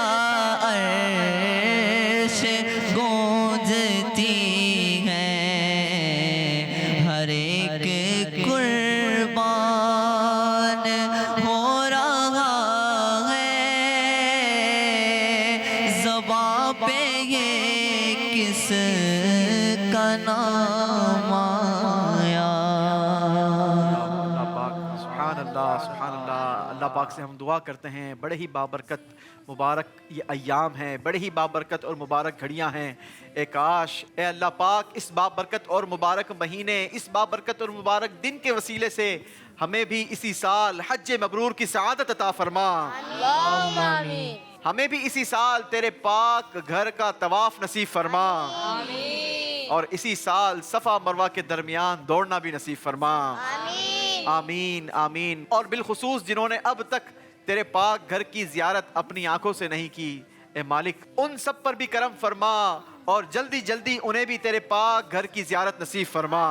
गूंजती हैं। हर एक कुर्बान हो रहा है ज़बां पे ये किस का नाम आया। सुभान अल्लाह, सुभान अल्लाह। अल्लाह पाक से हम दुआ करते हैं, बड़े ही बाबरकत मुबारक ये अय्याम हैं, बड़े ही बाबरकत और मुबारक घड़ियां हैं। ए काश ए अल्लाह पाक इस बाबरकत और मुबारक महीने, इस बाबरकत और मुबारक दिन के वसीले से हमें भी इसी साल हज मबरूर की सआदत अता फरमा। हमें भी इसी साल तेरे पाक घर का तवाफ नसीब फरमा। और इसी साल सफ़ा मरवा के दरमियान दौड़ना भी नसीब फरमा। आमीन आमीन। और बिलखुसूस जिन्होंने अब तक तेरे पाक घर की जियारत अपनी आंखों से नहीं की, ए मालिक उन सब पर भी करम फरमा और जल्दी जल्दी उन्हें भी तेरे पाक घर की जियारत नसीब फरमा।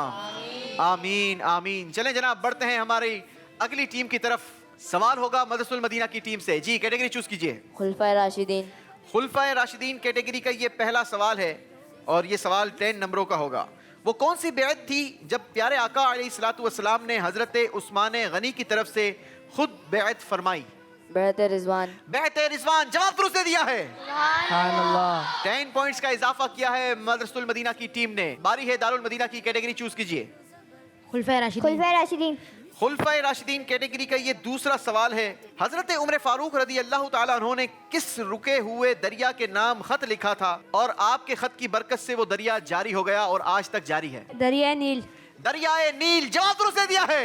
आमीन आमीन। चलें जनाब, बढ़ते हैं हमारी अगली टीम की तरफ। सवाल होगा मदरसुल मदीना की टीम से। जी, कैटेगरी चूज कीजिए। खुलफाए राशिदीन। खुलफाए राशिदीन कैटेगरी का ये पहला सवाल है और ये सवाल 10 नंबरों का होगा। वो कौन सी बेअत थी जब प्यारे आका अलैहिस्सलातु वस्सलाम ने हजरत उस्मान गनी की तरफ से खुद बेअत फरमाई? बेअत रिजवान। बेअत रिजवान। जवाब दुरुस्त दे दिया है। 10 पॉइंट्स का इजाफा किया है मदरसुल मदीना की टीम ने। बारी है दारुल मदीना की। कैटेगरी चूज कीजिए। खुलफाए राशिदीन। खुलफाए राशिदीन कैटेगरी का ये दूसरा सवाल है। हजरत उमर फारूक रदी अल्लाह ताला उन्होंने किस रुके हुए दरिया के नाम खत लिखा था और आपके खत की बरकत से वो दरिया जारी हो गया और आज तक जारी है? दरिया नील। दरियाए नील जवाब दुरुस्त दे दिया है।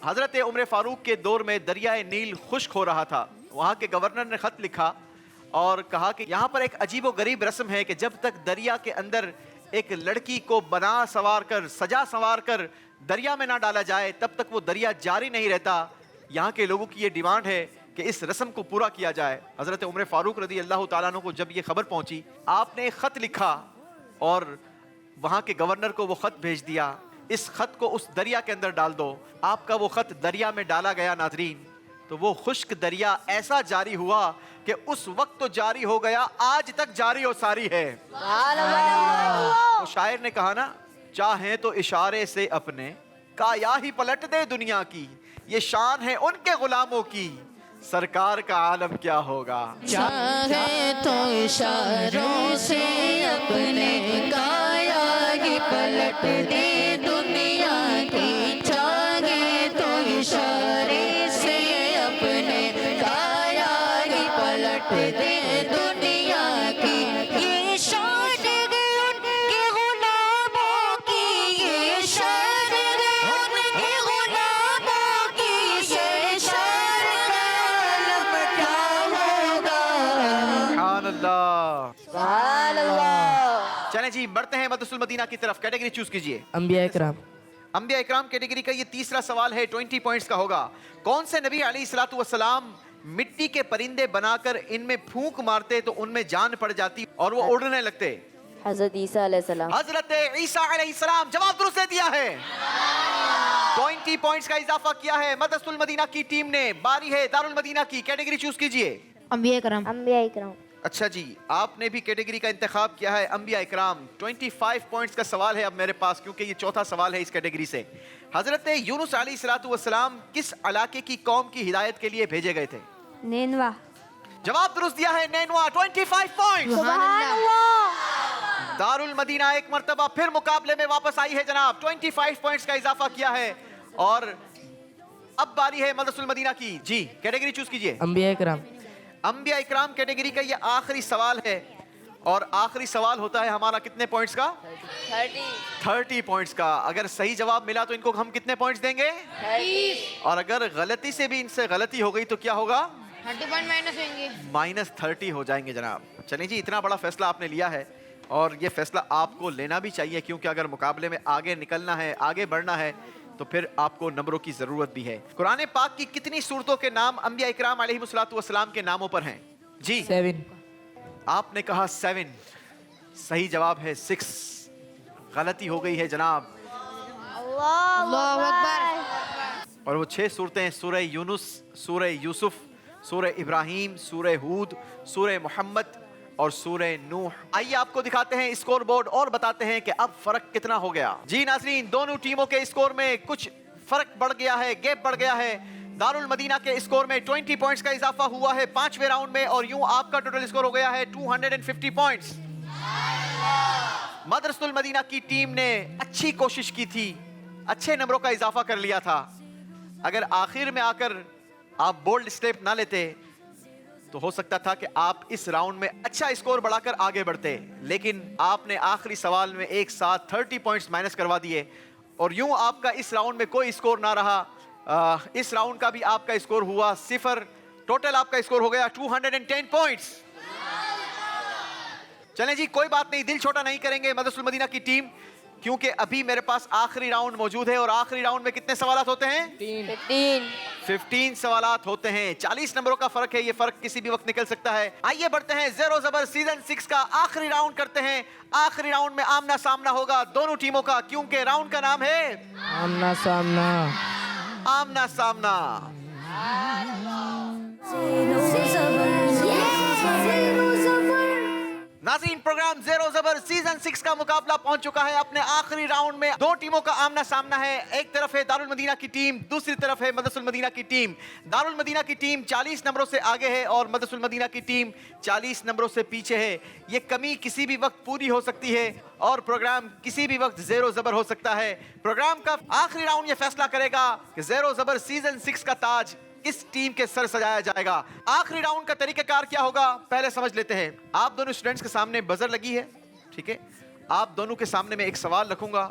हजरत उमर फारूक के दौर में दरियाए नील खुश्क हो रहा था। वहाँ के गवर्नर ने खत लिखा और कहा कि यहाँ पर एक अजीबो गरीब रस्म है कि जब तक दरिया के अंदर एक लड़की को बना सवार कर सजा सवार कर दरिया में ना डाला जाए तब तक वो दरिया जारी नहीं रहता। यहाँ के लोगों की ये डिमांड है कि इस रस्म को पूरा किया जाए। हजरत उमर फारूक रदी अल्लाह ताला अन्हु को जब ये खबर पहुंची, आपने खत लिखा और वहाँ के गवर्नर को वो खत भेज दिया, इस खत को उस दरिया के अंदर डाल दो। आपका वो खत दरिया में डाला गया नाजरीन, तो वो खुश्क दरिया ऐसा जारी हुआ कि उस वक्त तो जारी हो गया, आज तक जारी और सारी है। वो शायर ने कहा ना, चाहे तो इशारे से अपने काया ही पलट दे दुनिया की, ये शान है उनके गुलामों की, सरकार का आलम क्या होगा। चाहे तो इशारों से अपने काया ही पलट दे दुनिया की, चाहे तो इशारे से अपने काया ही पलट दे दुनिया की, ये शान उनके गुलामों की, ये शान उनके गुलामों की, सरकार का आलम क्या होगा। सुभान अल्लाह। चलें जी, बढ़ते हैं मदरसुल मदीना की तरफ। कैटेगरी चूज कीजिए। अंबिया इकराम। अंबिया इकराम कैटेगरी का ये तीसरा सवाल है, 20 पॉइंट्स का होगा। कौन से नबी अलैहिस्सलातु वस्सलाम मिट्टी के परिंदे बनाकर इनमें फूंक मारते तो उनमें जान पड़ जाती और वो उड़ने लगते? हजरत ईसा अलैहिस्सलाम। हजरत ईसा अलैहिस्सलाम जवाब दुरुस्त दे दिया है। 20 पॉइंट्स का इजाफा किया है मदरसुल मदीना की टीम ने। बारी है दारुल मदीना की। कैटेगरी चूज कीजिए। अंबिया इकराम। अंबिया इकराम। अच्छा जी, आपने भी कैटेगरी का इंतखाब किया है अंबिया इकराम। 25 पॉइंट्स का सवाल है अब मेरे पास, क्योंकि ये चौथा सवाल है इस कैटेगरी से। हजरत यूनुस अलैहिस्सलातु वस्सलाम किस इलाके की कौम की हिदायत के लिए भेजे गए थे? नैनवा। जवाब दुरुस्त दिया है, नैनवा। 25 पॉइंट्स। दारुल मदीना एक मर्तबा फिर मुकाबले में वापस आई है जनाब। 25 पॉइंट्स का इजाफा किया है और अब बारी है मदरसुल मदीना की। जी, कैटेगरी चूज कीजिए। अंबिया इकराम। अंबिया इकराम कैटेगरी का ये आखिरी सवाल है और आखिरी सवाल होता है हमारा कितने पॉइंट्स का? 30 पॉइंट्स का। अगर सही जवाब मिला तो इनको हम कितने पॉइंट्स देंगे? 30। और अगर गलती से भी इनसे गलती हो गई तो क्या होगा? 30 पॉइंट माइनस होंगे। -30 हो जाएंगे जनाब। चलिए जी, इतना बड़ा फैसला आपने लिया है और ये फैसला आपको लेना भी चाहिए, क्योंकि अगर मुकाबले में आगे निकलना है, आगे बढ़ना है, तो फिर आपको नंबरों की जरूरत भी है। कुरान पाक की कितनी सूरतों के नाम अंबिया इकराम अलैहिस्सलातु वस्सलाम के नामों पर हैं? जी 7। आपने कहा 7, सही जवाब है 6। गलती हो गई है जनाब। अल्लाह अकबर। और वो 6 सूरतें सूरह यूनुस, सूरह यूसुफ, सूरह इब्राहिम, सूरह हूद, सूरह मोहम्मद और सूरह नूह। आइए आपको दिखाते हैं स्कोर बोर्ड और बताते हैं कि अब फर्क कितना हो गया। जी नाज़रीन, दोनों टीमों के स्कोर में कुछ फर्क बढ़ गया है, गैप बढ़ गया है। दारुल मदीना के स्कोर में 20 पॉइंट्स का इजाफा हुआ है 5वें राउंड में और यूं आपका टोटल स्कोर हो गया है 250 पॉइंट्स। मदरसुल मदीना की टीम ने अच्छी कोशिश की थी, अच्छे नंबरों का इजाफा कर लिया था। अगर आखिर में आकर आप बोल्ड स्टेप ना लेते तो हो सकता था कि आप इस राउंड में अच्छा स्कोर बढ़ाकर आगे बढ़ते, लेकिन आपने आखिरी सवाल में एक साथ 30 पॉइंट्स माइनस करवा दिए और यूं आपका इस राउंड में कोई स्कोर ना रहा। इस राउंड का भी आपका स्कोर हुआ 0। टोटल आपका स्कोर हो गया 210 पॉइंट्स। चलें जी, कोई बात नहीं, दिल छोटा नहीं करेंगे मदरसुल मदीना की टीम, क्योंकि अभी मेरे पास आखिरी राउंड मौजूद है और आखिरी राउंड में कितने सवालात होते हैं? 15 सवालात होते हैं। 40 नंबरों का फर्क है, ये फर्क किसी भी वक्त निकल सकता है। आइए बढ़ते हैं ज़ेरो ज़बर सीजन 6 का आखिरी राउंड करते हैं। आखिरी राउंड में आमना सामना होगा दोनों टीमों का, क्योंकि राउंड का नाम है आमना सामना। आमना सामना। नाज़रीन, प्रोग्राम ज़ेरो ज़बर सीजन 6 का मुकाबला पहुंच चुका है अपने आखिरी राउंड में। दो टीमों का आमना सामना है। एक तरफ है दारुल मदीना की टीम, दूसरी तरफ है मदरसुल मदीना की टीम। दारुल मदीना की टीम 40 नंबरों से आगे है और मदरसुल मदीना की टीम 40 नंबरों से पीछे है। ये कमी किसी भी वक्त पूरी हो सकती है और प्रोग्राम किसी भी वक्त ज़ेरो ज़बर हो सकता है। प्रोग्राम का आखिरी राउंड ये फैसला करेगा कि ज़ेरो ज़बर सीजन 6 का ताज किस टीम के सर सजाया जाएगा। आखिरी राउंड का तरीकाकार क्या होगा, पहले समझ लेते हैं। आप दोनों स्टूडेंट्स के सामने बजर लगी है, ठीक है। आप दोनों के सामने मैं एक सवाल रखूंगा,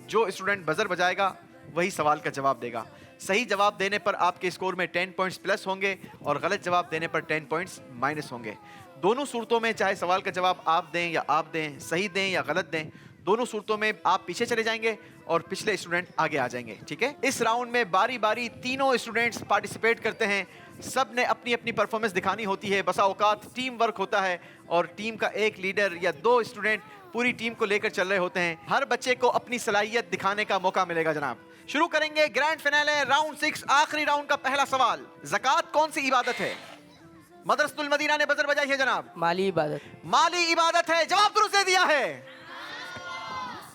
जो स्टूडेंट बजर बजाएगा वही सवाल का जवाब देगा। सही जवाब देने पर आपके स्कोर में 10 पॉइंट्स प्लस होंगे और गलत जवाब देने पर 10 पॉइंट्स माइनस होंगे। दोनों सूरतों में, चाहे सवाल का जवाब आप दें या आप दें, सही दें या गलत दें, दोनों सूरतों में आप पीछे चले जाएंगे और पिछले स्टूडेंट आगे आ जाएंगे, ठीक है। इस राउंड में बारी बारी तीनों स्टूडेंट्स पार्टिसिपेट करते हैं। सब ने अपनी अपनी परफॉर्मेंस दिखानी होती है। बसा औकात टीम वर्क होता है और टीम का एक लीडर या दो स्टूडेंट पूरी टीम को लेकर चल रहे होते हैं। हर बच्चे को अपनी सलाहियत दिखाने का मौका मिलेगा जनाब। शुरू करेंगे ग्रैंड फिनाले राउंड 6, आखिरी राउंड का पहला सवाल। ज़कात कौन सी इबादत है? मदरसतुल मदीना ने बजर बजाई है जनाब। माली इबादत। माली इबादत है, जवाब दुरुस्त दे दिया है।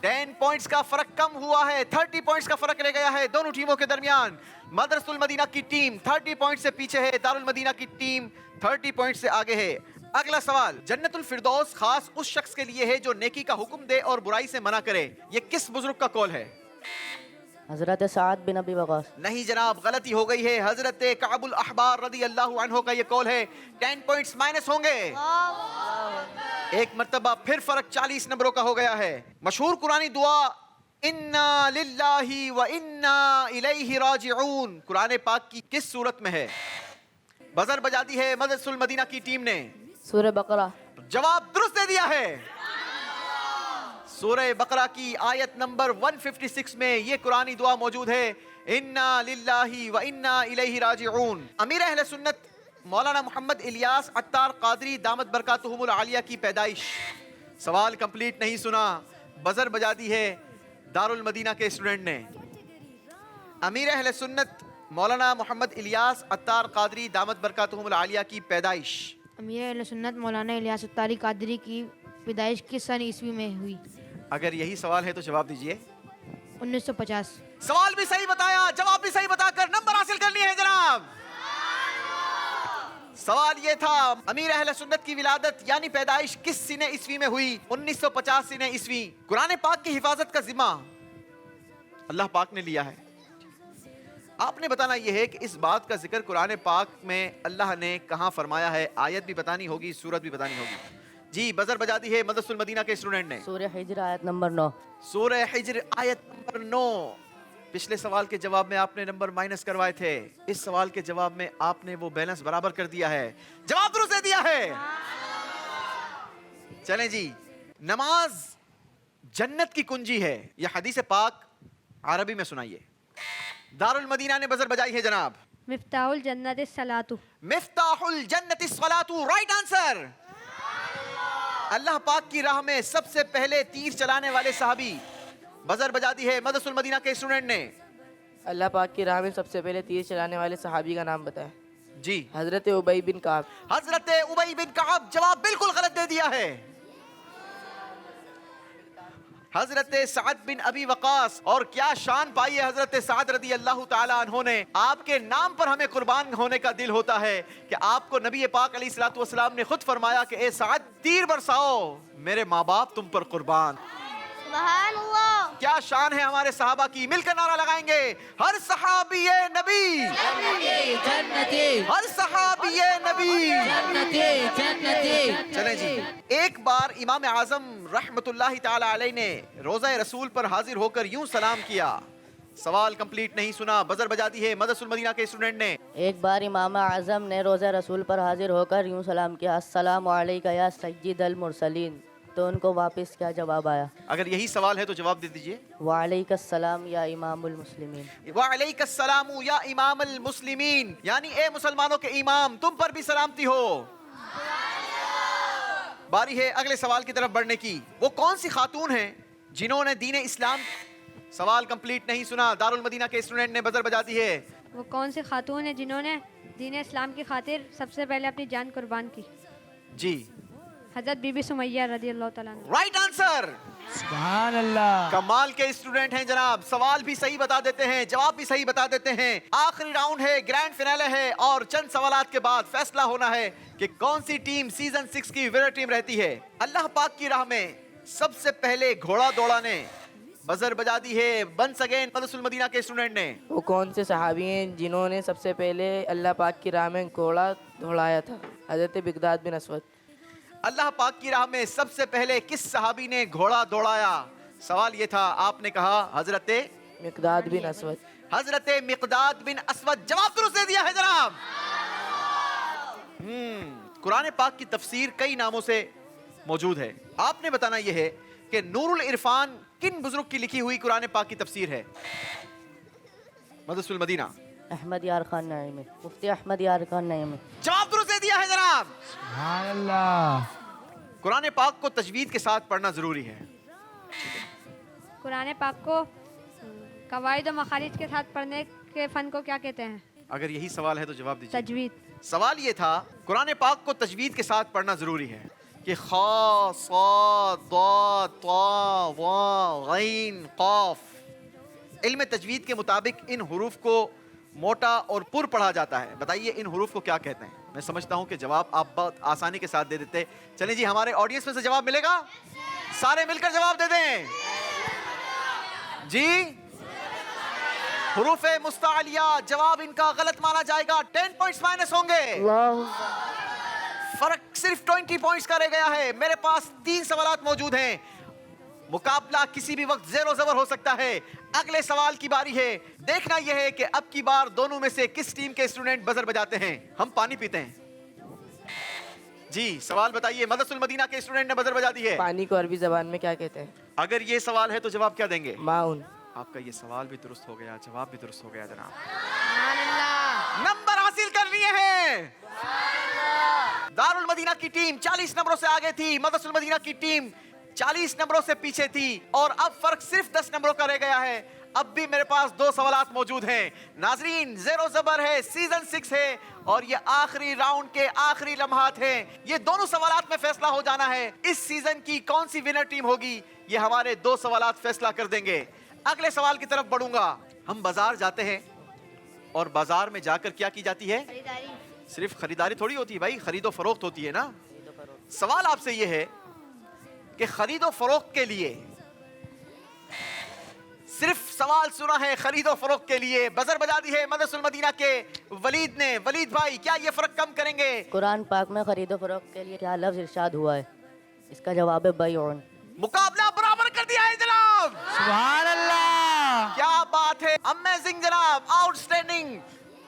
10 पॉइंट्स का फर्क कम हुआ है, 30 पॉइंट्स का फर्क रह गया है दोनों टीमों के दरमियान। मदरसतुल मदीना की टीम 30 पॉइंट से पीछे है, दारुल मदीना की टीम 30 पॉइंट से आगे है। अगला सवाल, जन्नतुल फिरदौस खास उस शख्स के लिए है जो नेकी का हुक्म दे और बुराई से मना करे। ये किस बुजुर्ग का कौल है? हजरत साद बिन अबी वक़ास। नहीं जनाब, गलती हो गई है। हजरत काबुल अहबार रदी अल्लाह अन्हो का ये कौल है। 10 पॉइंट्स माइनस होंगे। एक मर्तबा फिर फर्क 40 नंबरों का हो गया है। मशहूर कुरानी दुआ इन्ना लिल्लाहि व इन्ना इलैहि राजिऊन कुरान पाक की किस सूरत में है? बजर बजा दी है मदरसुल मदीना की टीम ने। सूरह बकरा। जवाब दुरुस्त दे दिया है। सूरह बकरा की आयत नंबर 156 में ये कुरानी दुआ मौजूद है, इन्ना लिल्लाहि व इन्ना इलैहि राजिऊन। अमीर अहले सुन्नत मौलाना मोहम्मद इलियास अत्तार कादरी दामत बरकातुहुमुल आलिया की पैदाइश। सवाल कंप्लीट नहीं सुना, बजर बजा दी है दारुल मदीना के स्टूडेंट ने। अमीर अहले सुन्नत मौलाना मोहम्मद इलियास अत्तार कादरी दामत बरकातुहुमुल आलिया की पैदाइश। अमीर अहले सुन्नत मौलाना इलियास अत्तारी कादरी की पैदाइश किस सन ईस्वी में हुई? अगर यही सवाल है तो जवाब दीजिए। 1950। सवाल भी सही बताया, जवाब भी सही बताकर नंबर हासिल कर लिए हैं जनाब। सवाल ये था, अमीर अहले सुन्नत की विलादत यानी पैदाइश किस सीने ईस्वी में हुई? 1950 सीने ईस्वी। कुरान पाक की हिफाजत का जिम्मा अल्लाह पाक ने लिया है। आपने बताना यह है कि इस बात का जिक्र कुरान पाक में अल्लाह ने कहां फरमाया है। आयत भी बतानी होगी, सूरत भी बतानी होगी। जी, बजर बजा दी है मदरसुल मदीना के स्टूडेंट ने। सूरह हिज्र आयत नंबर 9। सूरह हिज्र आयत नंबर 9। पिछले सवाल के जवाब में आपने नंबर माइनस करवाए थे, इस सवाल के जवाब में आपने वो बैलेंस बराबर कर दिया है। जवाब दुरुस्त दे दिया है। चलें जी, नमाज जन्नत की कुंजी है, यह हदीस पाक अरबी में सुनाइए। दारुल मदीना ने बजर बजाई है जनाब। मिफ्ताहुल जन्नत सलातु। मिफ्ताहुल जन्नत सलातु, राइट आंसर। अल्लाह पाक की राह में सबसे पहले तीर चलाने वाले सहाबी। बजर बजा दी है मदरसुल मदीना के स्टूडेंट ने। अल्लाह पाक की राह में सबसे पहले तीर चलाने वाले सहाबी का नाम बताएं। जी, हजरत उबई बिन काब। हजरत उबई बिन काब। जवाब बिल्कुल गलत दे दिया है। हजरत साद बिन अबी वकास। और क्या शान पाई है हजरत साद रदी अल्लाह ताला अन्हो ने। आपके नाम पर हमें कुर्बान होने का दिल होता है कि आपको नबी पाक अलैहिस्सलातु वस्सलाम ने खुद फरमाया कि ए साद, तीर बरसाओ, मेरे माँ बाप तुम पर कुर्बान। सुभान अल्लाह। क्या शान है हमारे सहाबा की। मिलकर नारा लगाएंगे, हर सहाबी नबी जन्नती, हर सहाबी नबी जन्नती, जन्नती। चलें जी, एक बार इमाम आजम रहमतुल्लाहि ताला अलैह ने रोज़ा रसूल पर हाजिर होकर यूं सलाम किया। सवाल कंप्लीट नहीं सुना, बजर बजा दी है मदरसुल मदीना के स्टूडेंट ने। एक बार इमाम आज़म ने रोज़ा रसूल पर हाजिर होकर यूं सलाम किया, अस्सलामु अलैका या सय्यिदल मुरसलीन। तो उनको वापस क्या जवाब आया? अगर यही सवाल है तो जवाब दे दीजिए। वालेकुमुस्सलाम या इमामुल मुस्लिमीन। वालेकुमुस्सलाम या इमामुल मुस्लिमीन, यानी ए मुसलमानों के इमाम, तुम पर भी सलामती हो। बारी है अगले सवाल की तरफ बढ़ने की। वो कौन सी खातून है जिन्होंने दीन इस्लाम। सवाल कंप्लीट नहीं सुना, दारुल मदीना के स्टूडेंट ने बजर बजा दी है। वो कौन सी खातून है जिन्होंने दीन इस्लाम की खातिर सबसे पहले अपनी जान कुर्बान की? जी, हज़रत बीबी सुमैया रज़ी अल्लाह तआला अन्हा। Right answer. सुभान अल्लाह। कमाल के स्टूडेंट हैं जनाब, सवाल भी सही बता देते हैं, जवाब भी सही बता देते हैं। आखिरी राउंड है, ग्रैंड फिनाले है और चंद सवालात के बाद फैसला होना है कि कौन सी टीम सीजन 6 की विनर टीम रहती है। अल्लाह पाक की राह में सबसे पहले घोड़ा दौड़ा ने बजर बजा दी है वंस अगेन मदरसुल मदीना के स्टूडेंट ने। वो कौन से सहाबी हैं जिन्होंने सबसे पहले अल्लाह पाक की राह में घोड़ा दौड़ाया था? हज़रत मिक़दाद बिन असवद। अल्लाह पाक की राह में सबसे पहले किस सहाबी ने घोड़ा दौड़ाया? सवाल ये था, आपने कहा हजरत मिक़दाद बिन असवद। हजरत मिक़दाद बिन असवद। जवाब दुरुस्त दे दिया है जनाब। कुरान पाक की तफसीर कई नामों से मौजूद है। आपने बताना यह है कि नूरुल इरफान किन बुजुर्ग की लिखी हुई कुरान पाक की तफसीर है? मदरसुल मदीना। अहमद यार खान नईमी, मुफ्ती अहमद यार खान नईमी। जवाब दुरुस्त दे दिया है जनाब। सुभान अल्लाह। कुरान पाक को तजवीद के साथ पढ़ना जरूरी है। कुरान पाक को कवायद और मखारिज के साथ पढ़ने के फ़न को क्या कहते हैं? अगर यही सवाल है तो जवाब दीजिए। तजवीद। सवाल ये था, कुरान पाक को तजवीद के साथ पढ़ना जरूरी है कि खा सा दा ता वा गैन क़ाफ। इल्म तजवीद के मुताबिक इन हुरूफ को मोटा और पुर पढ़ा जाता है। बताइए इन हुरूफ को क्या कहते हैं? मैं समझता हूं कि जवाब आप बहुत आसानी के साथ दे देते। चलिए जी, हमारे ऑडियंस में से जवाब मिलेगा? सारे मिलकर जवाब दे दें जी। हुरूफ मुस्तालिया, जवाब इनका गलत माना जाएगा। 10 पॉइंट्स माइनस होंगे। फर्क सिर्फ 20 पॉइंट्स का रह गया है। मेरे पास 3 सवालात मौजूद हैं। मुकाबला किसी भी वक्त ज़ेरो ज़बर हो सकता है। अगले सवाल की बारी है। देखना यह है कि अब की बार दोनों में से किस टीम के स्टूडेंट बजर बजाते हैं। हम पानी पीते हैं जी। सवाल बताइए। मदरसुल मदीना के स्टूडेंट ने बजर बजा दी है। पानी को अरबी ज़बान में क्या कहते हैं? अगर ये सवाल है तो जवाब क्या देंगे? माउन। आपका ये सवाल भी दुरुस्त हो गया, जवाब भी दुरुस्त हो गया जनाब। नंबर हासिल कर लिए हैं। दारुल मदीना की टीम 40 नंबरों से आगे थी, मदरसुल मदीना की टीम 40 नंबरों से पीछे थी और अब फर्क सिर्फ 10 नंबरों का रह गया है। अब भी मेरे पास 2 सवालात मौजूद हैं। नाजरीन, ज़ेरो ज़बर है, सीजन 6 है और ये आखिरी राउंड के आखिरी लम्हात हैं। ये दोनों सवालात में फैसला हो जाना है। इस सीजन की कौन सी विनर टीम होगी, ये हमारे 2 सवालात फैसला कर देंगे। अगले सवाल की तरफ बढ़ूंगा। हम बाजार जाते हैं और बाजार में जाकर क्या की जाती है? सिर्फ खरीदारी थोड़ी होती है भाई, खरीदो फरोख्त होती है ना। सवाल आपसे ये है कि खरीदो फरोख्त के लिए, सिर्फ सवाल सुना है खरीदो फरोख्त के लिए बजर बजा दी है मदरसुल मदीना के वलीद ने। वलीद भाई, क्या ये फर्क कम करेंगे? कुरान पाक में खरीदो फरोख्त के लिए क्या लफ्ज इरशाद हुआ है? इसका जवाब है बैउन। मुकाबला बराबर कर दिया है जनाब। सुभान अल्लाह। क्या बात है, अमेजिंग जनाब, आउटस्टैंडिंग।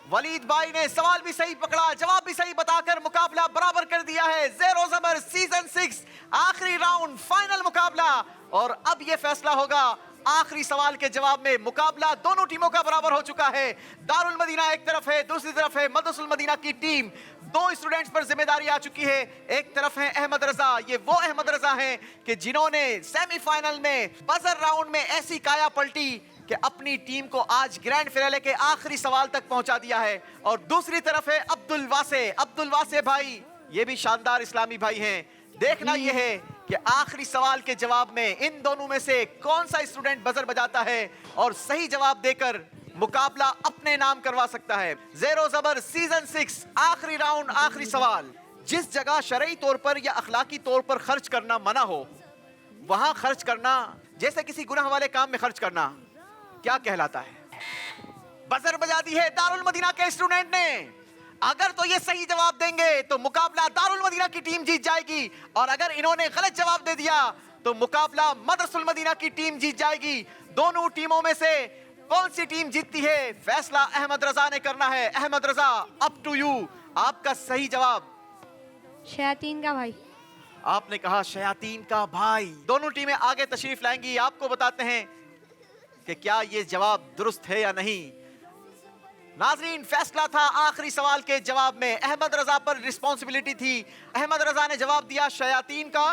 वलीद भाई ने सवाल भी सही पकड़ा, जवाब भी सही बताकर मुकाबला बराबर कर दिया है। ज़ेरो ज़बर सीजन 6 आखिरी राउंड, फाइनल मुकाबला। और अब यह फैसला होगा आखिरी सवाल के जवाब में। मुकाबला दोनों टीमों का बराबर हो चुका है। दारुल मदीना एक तरफ है, दूसरी तरफ है मदरसुल मदीना की टीम। 2 स्टूडेंट्स पर जिम्मेदारी आ चुकी है। एक तरफ है अहमद रजा। ये वो अहमद रजा हैं कि जिन्होंने सेमीफाइनल में बजर राउंड में ऐसी काया पलटी कि अपनी टीम को आज ग्रैंड फिनाले के आखिरी सवाल तक पहुंचा दिया है। और दूसरी तरफ है अब्दुल वासे। अब्दुल वासे भाई, ये भी शानदार इस्लामी भाई हैं। देखना यह है कि आखिरी सवाल के जवाब में इन दोनों में से कौन सा स्टूडेंट बजर बजाता है और सही जवाब देकर मुकाबला अपने नाम करवा सकता है। ज़ेरो ज़बर सीजन 6 आखिरी राउंड, आखिरी सवाल। जिस जगह शरई तौर पर या अखलाकी तौर पर खर्च करना मना हो, वहां खर्च करना, जैसे किसी गुनाह वाले काम में खर्च करना, क्या कहलाता है? बजर बजा दी है दारुल मदीना के स्टूडेंट ने। अगर तो ये सही जवाब देंगे तो मुकाबला दारुल मदीना की टीम जीत जाएगी और अगर इन्होंने गलत जवाब दे दिया तो मुकाबला मदरसुल मदीना की टीम जीत जाएगी। दोनों टीमों में से कौन सी टीम जीतती है, फैसला अहमद रजा ने करना है। अहमद रजा, अप टू यू। आपका सही जवाब शयातीन का भाई। आपने कहा शयातीन का भाई। दोनों टीमें आगे तशरीफ लाएंगी। आपको बताते हैं कि क्या ये जवाब दुरुस्त है या नहीं। नाजरीन, फैसला था आखिरी सवाल के जवाब में। अहमद रजा पर रिस्पॉन्सिबिलिटी थी। अहमद रजा ने जवाब दिया शयातीन का,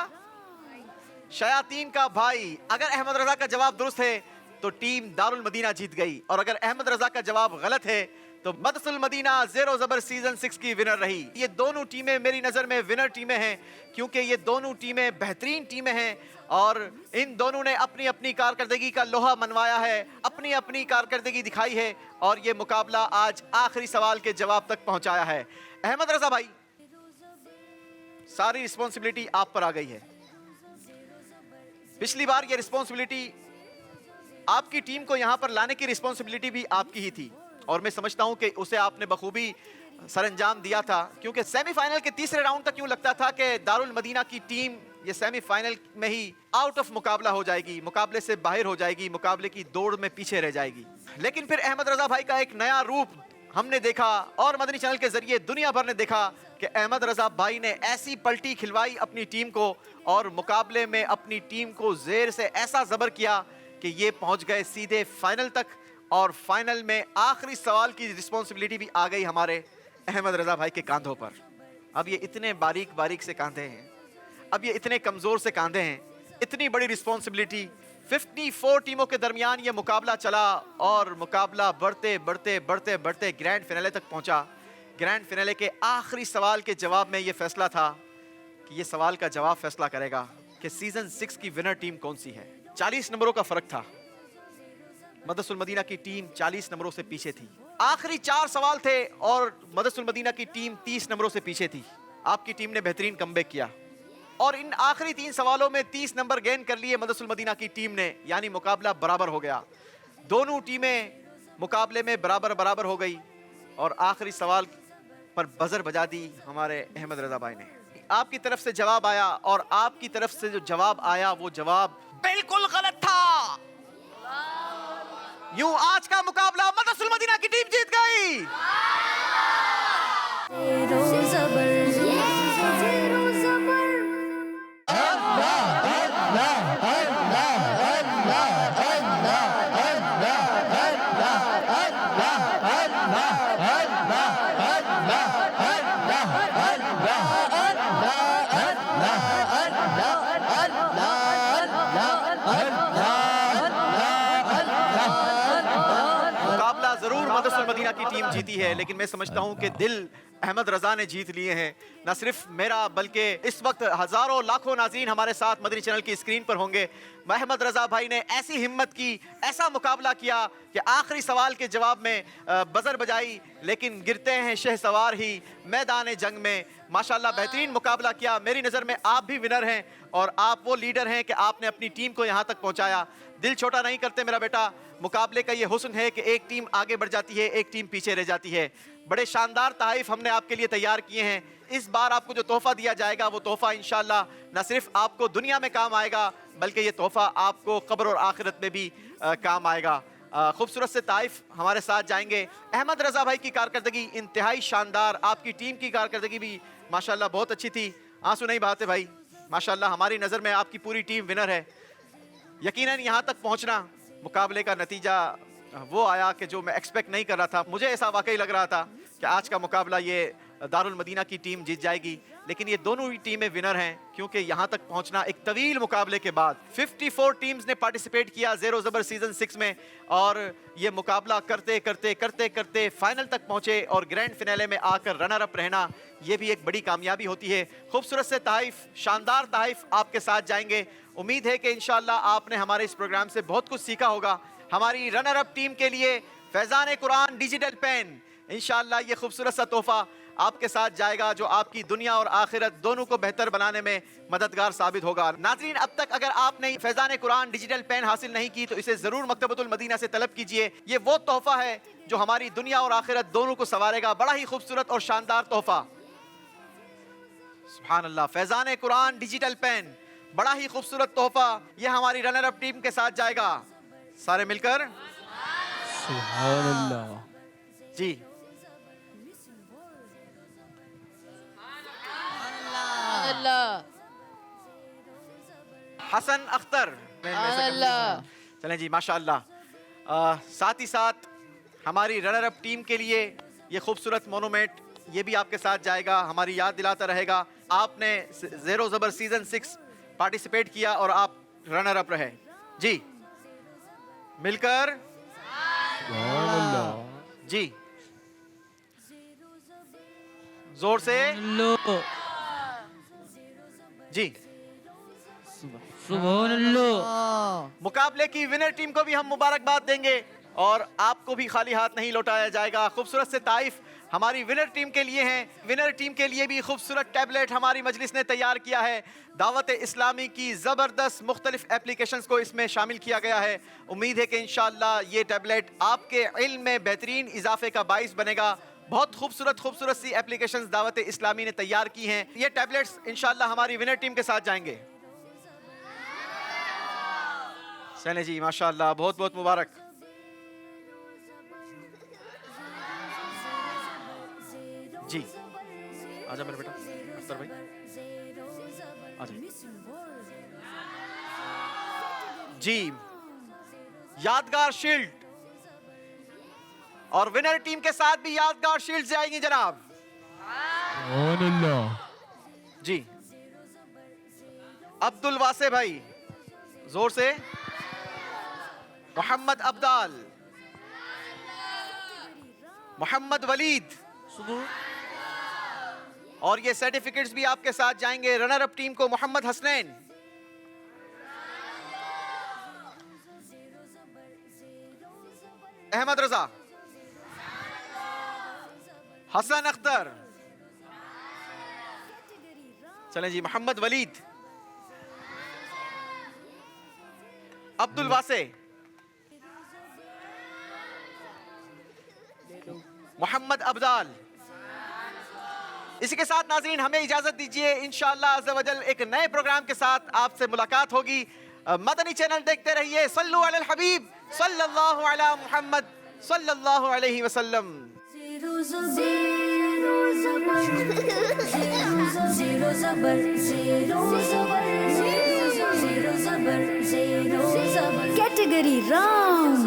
शयातीन का भाई। अगर अहमद रजा का जवाब दुरुस्त है तो टीम दारुल मदीना जीत गई और अगर अहमद रजा का जवाब गलत है तो मदरसुल मदीना ज़ेरो ज़बर सीजन 6 की विनर रही। ये दोनों टीमें मेरी नजर में विनर टीमें हैं, क्योंकि ये दोनों टीमें बेहतरीन टीमें हैं और इन दोनों ने अपनी अपनी कारकर्दगी का लोहा मनवाया है, अपनी अपनी कारकर्दगी दिखाई है और ये मुकाबला आज आखिरी सवाल के जवाब तक पहुंचाया है। अहमद रजा भाई, सारी रिस्पॉन्सिबिलिटी आप पर आ गई है। पिछली बार ये रिस्पॉन्सिबिलिटी, आपकी टीम को यहां पर लाने की रिस्पॉन्सिबिलिटी भी आपकी ही थी और मैं समझता हूं कि उसे आपने बखूबी सरंजाम दिया था, क्योंकि सेमीफाइनल के तीसरे राउंड तक यूं लगता था कि दारुल मदीना की टीम ये सेमीफाइनल में ही आउट ऑफ मुकाबला हो जाएगी, मुकाबले से बाहर हो जाएगी, मुकाबले की दौड़ में पीछे रह जाएगी। लेकिन फिर अहमद रजा भाई का एक नया रूप हमने देखा और मदनी चैनल के जरिए दुनिया भर ने देखा कि अहमद रजा भाई ने ऐसी पलटी खिलवाई अपनी टीम को और मुकाबले में अपनी टीम को जेर से ऐसा जबर किया कि ये पहुंच गए सीधे फाइनल तक और फाइनल में आखिरी सवाल की रिस्पॉन्सिबिलिटी भी आ गई हमारे अहमद रजा भाई के कांधों पर। अब ये इतने बारीक बारीक से कांधे हैं, अब ये इतने कमजोर से कांधे हैं, इतनी बड़ी रिस्पॉन्सिबिलिटी। 54 टीमों के दरमियान ये मुकाबला चला और मुकाबला बढ़ते बढ़ते बढ़ते बढ़ते ग्रैंड फिनाले तक पहुंचा। ग्रैंड फिनाले के आखिरी सवाल के जवाब में ये फैसला था कि ये सवाल का जवाब फैसला करेगा कि सीजन 6 की विनर टीम कौन सी है। 40 नंबरों का फर्क था, मदरसुल मदीना की टीम 40 नंबरों से पीछे थी। आखिरी 4 सवाल थे और मदरसुल मदीना की टीम 30 नंबरों से पीछे थी। आपकी टीम ने बेहतरीन कमबैक किया और इन आखिरी 3 सवालों में 30 नंबर गेन कर लिए मदरसुल मदीना की टीम ने, यानी मुकाबला बराबर हो गया। दोनों टीमें मुकाबले में बराबर बराबर हो गई और आखिरी सवाल पर बजर बजा दी हमारे अहमद रजा भाई ने। आपकी तरफ से जवाब आया और आपकी तरफ से जो जवाब आया वो जवाब बिल्कुल गलत था। यूं आज का मुकाबला मदरसुल मदीना की टीम जीत गई। मदरसुल मदीना की टीम जीती है, लेकिन मैं समझता हूं कि दिल अहमद रजा ने जीत लिए हैं। न सिर्फ मेरा बल्कि इस वक्त हजारों लाखों नाज़रीन हमारे साथ मदनी चैनल की स्क्रीन पर होंगे। अहमद रजा भाई ने ऐसी हिम्मत की, ऐसा मुकाबला किया कि आखिरी सवाल के जवाब में बजर बजाई, लेकिन गिरते हैं शहसवार ही मैदान जंग में। माशाल्लाह बेहतरीन मुकाबला किया। मेरी नज़र में आप भी विनर हैं और आप वो लीडर हैं कि आपने अपनी टीम को यहाँ तक पहुँचाया। दिल छोटा नहीं करते मेरा बेटा। मुकाबले का ये हुस्न है कि एक टीम आगे बढ़ जाती है, एक टीम पीछे रह जाती है। बड़े शानदार तहफ़ हमने आपके लिए तैयार किए हैं। इस बार आपको जो तोहफ़ा दिया जाएगा वो तोहफ़ा इंशाल्लाह न सिर्फ आपको दुनिया में काम आएगा, बल्कि ये तोहफ़ा आपको क़ब्र और आखिरत में भी काम आएगा। खूबसूरत से ताइफ हमारे साथ जाएंगे। अहमद रजा भाई की कारकर्दगी इंतहाई शानदार, आपकी टीम की कारकर्दगी भी माशाल्लाह बहुत अच्छी थी। आंसू नहीं बहाते भाई, माशाल्लाह हमारी नज़र में आपकी पूरी टीम विनर है। यकीनन यहाँ तक पहुँचना, मुकाबले का नतीजा वो आया कि जो मैं एक्सपेक्ट नहीं कर रहा था। मुझे ऐसा वाकई लग रहा था कि आज का मुकाबला ये दारुल मदीना की टीम जीत जाएगी, लेकिन ये दोनों ही टीमें विनर हैं, क्योंकि यहाँ तक पहुँचना एक तवील मुकाबले के बाद 54 टीम्स ने पार्टिसिपेट किया ज़ेरो ज़बर सीजन 6 में और ये मुकाबला करते करते करते करते फाइनल तक पहुँचे और ग्रैंड फिनाले में आकर रनर अप रहना, ये भी एक बड़ी कामयाबी होती है। खूबसूरत से तहफ़, शानदार तहफ़ आपके साथ जाएंगे। उम्मीद है कि इंशाल्लाह आपने हमारे इस प्रोग्राम से बहुत कुछ सीखा होगा। हमारी रनर अप टीम के लिए फैज़ान कुरान डिजिटल पेन, इंशाल्लाह ये खूबसूरत सा तोहफा आपके साथ जाएगा जो आपकी दुनिया और आखिरत दोनों को बेहतर बनाने में मददगार साबित होगा। नाज़रीन, अब तक अगर आपने फैज़ान कुरान डिजिटल पेन हासिल नहीं की तो इसे ज़रूर मकतबतुल मदीना से तलब कीजिए। ये वो तोहफा है जो हमारी दुनिया और आखिरत दोनों को संवारेगा। बड़ा ही खूबसूरत और शानदार तोहफा, सुभान अल्लाह। फैज़ान कुरान डिजिटल पेन, बड़ा ही खूबसूरत तोहफा, ये हमारी रनर अप टीम के साथ जाएगा। सारे मिलकर सुभान अल्लाह जी। हसन अख्तर, चलें जी, माशाअल्लाह। साथ ही साथ हमारी रनर अप टीम के लिए ये खूबसूरत मोनूमेंट ये भी आपके साथ जाएगा, हमारी याद दिलाता रहेगा आपने ज़ेरो ज़बर सीजन 6 पार्टिसिपेट किया और आप रनर अप रहे जी। मिलकर जी जोर से लो जी। सुभान अल्लाह। मुकाबले की विनर टीम को भी हम मुबारकबाद देंगे और आपको भी खाली हाथ नहीं लौटाया जाएगा। खूबसूरत से ताइफ हमारी विनर टीम के लिए हैं। विनर टीम के लिए भी खूबसूरत टैबलेट हमारी मजलिस ने तैयार किया है। दावत इस्लामी की ज़बरदस्त मुख्तलिफ एप्लीकेशंस को इसमें शामिल किया गया है। उम्मीद है कि इंशाअल्लाह ये टैबलेट आपके इल्म में बेहतरीन इजाफे का बाइस बनेगा। बहुत खूबसूरत सी एप्लीकेशंस दावत इस्लामी ने तैयार की हैं। ये टैबलेट्स इंशाअल्लाह हमारी विनर टीम के साथ जाएंगे। सैने जी माशाअल्लाह, बहुत बहुत मुबारक। जी आजा मेरे बेटा अख्तर भाई, आजा जी। यादगार शील्ड और विनर टीम के साथ भी यादगार शील्ड जाएंगी जनाब। जी अब्दुल वासे भाई, जोर से। मोहम्मद अब्दाल, मोहम्मद वलीद, और ये सर्टिफिकेट्स भी आपके साथ जाएंगे रनर अप टीम को मोहम्मद हसनैन, अहमद रजा, हसन अख्तर, चलें जी, मोहम्मद वलीद, अब्दुल वासे, मोहम्मद अब्दाल। इसी के साथ नाज़रीन हमें इजाजत दीजिए। इंशाअल्लाह अज़्ज़ा वजल एक नए प्रोग्राम के साथ आपसे मुलाकात होगी। मदनी चैनल देखते रहिए। सल्लु अलल हबीब सल्लल्लाहु अला मुहम्मद सल्लल्लाहु अलैहि वसल्लम। Category round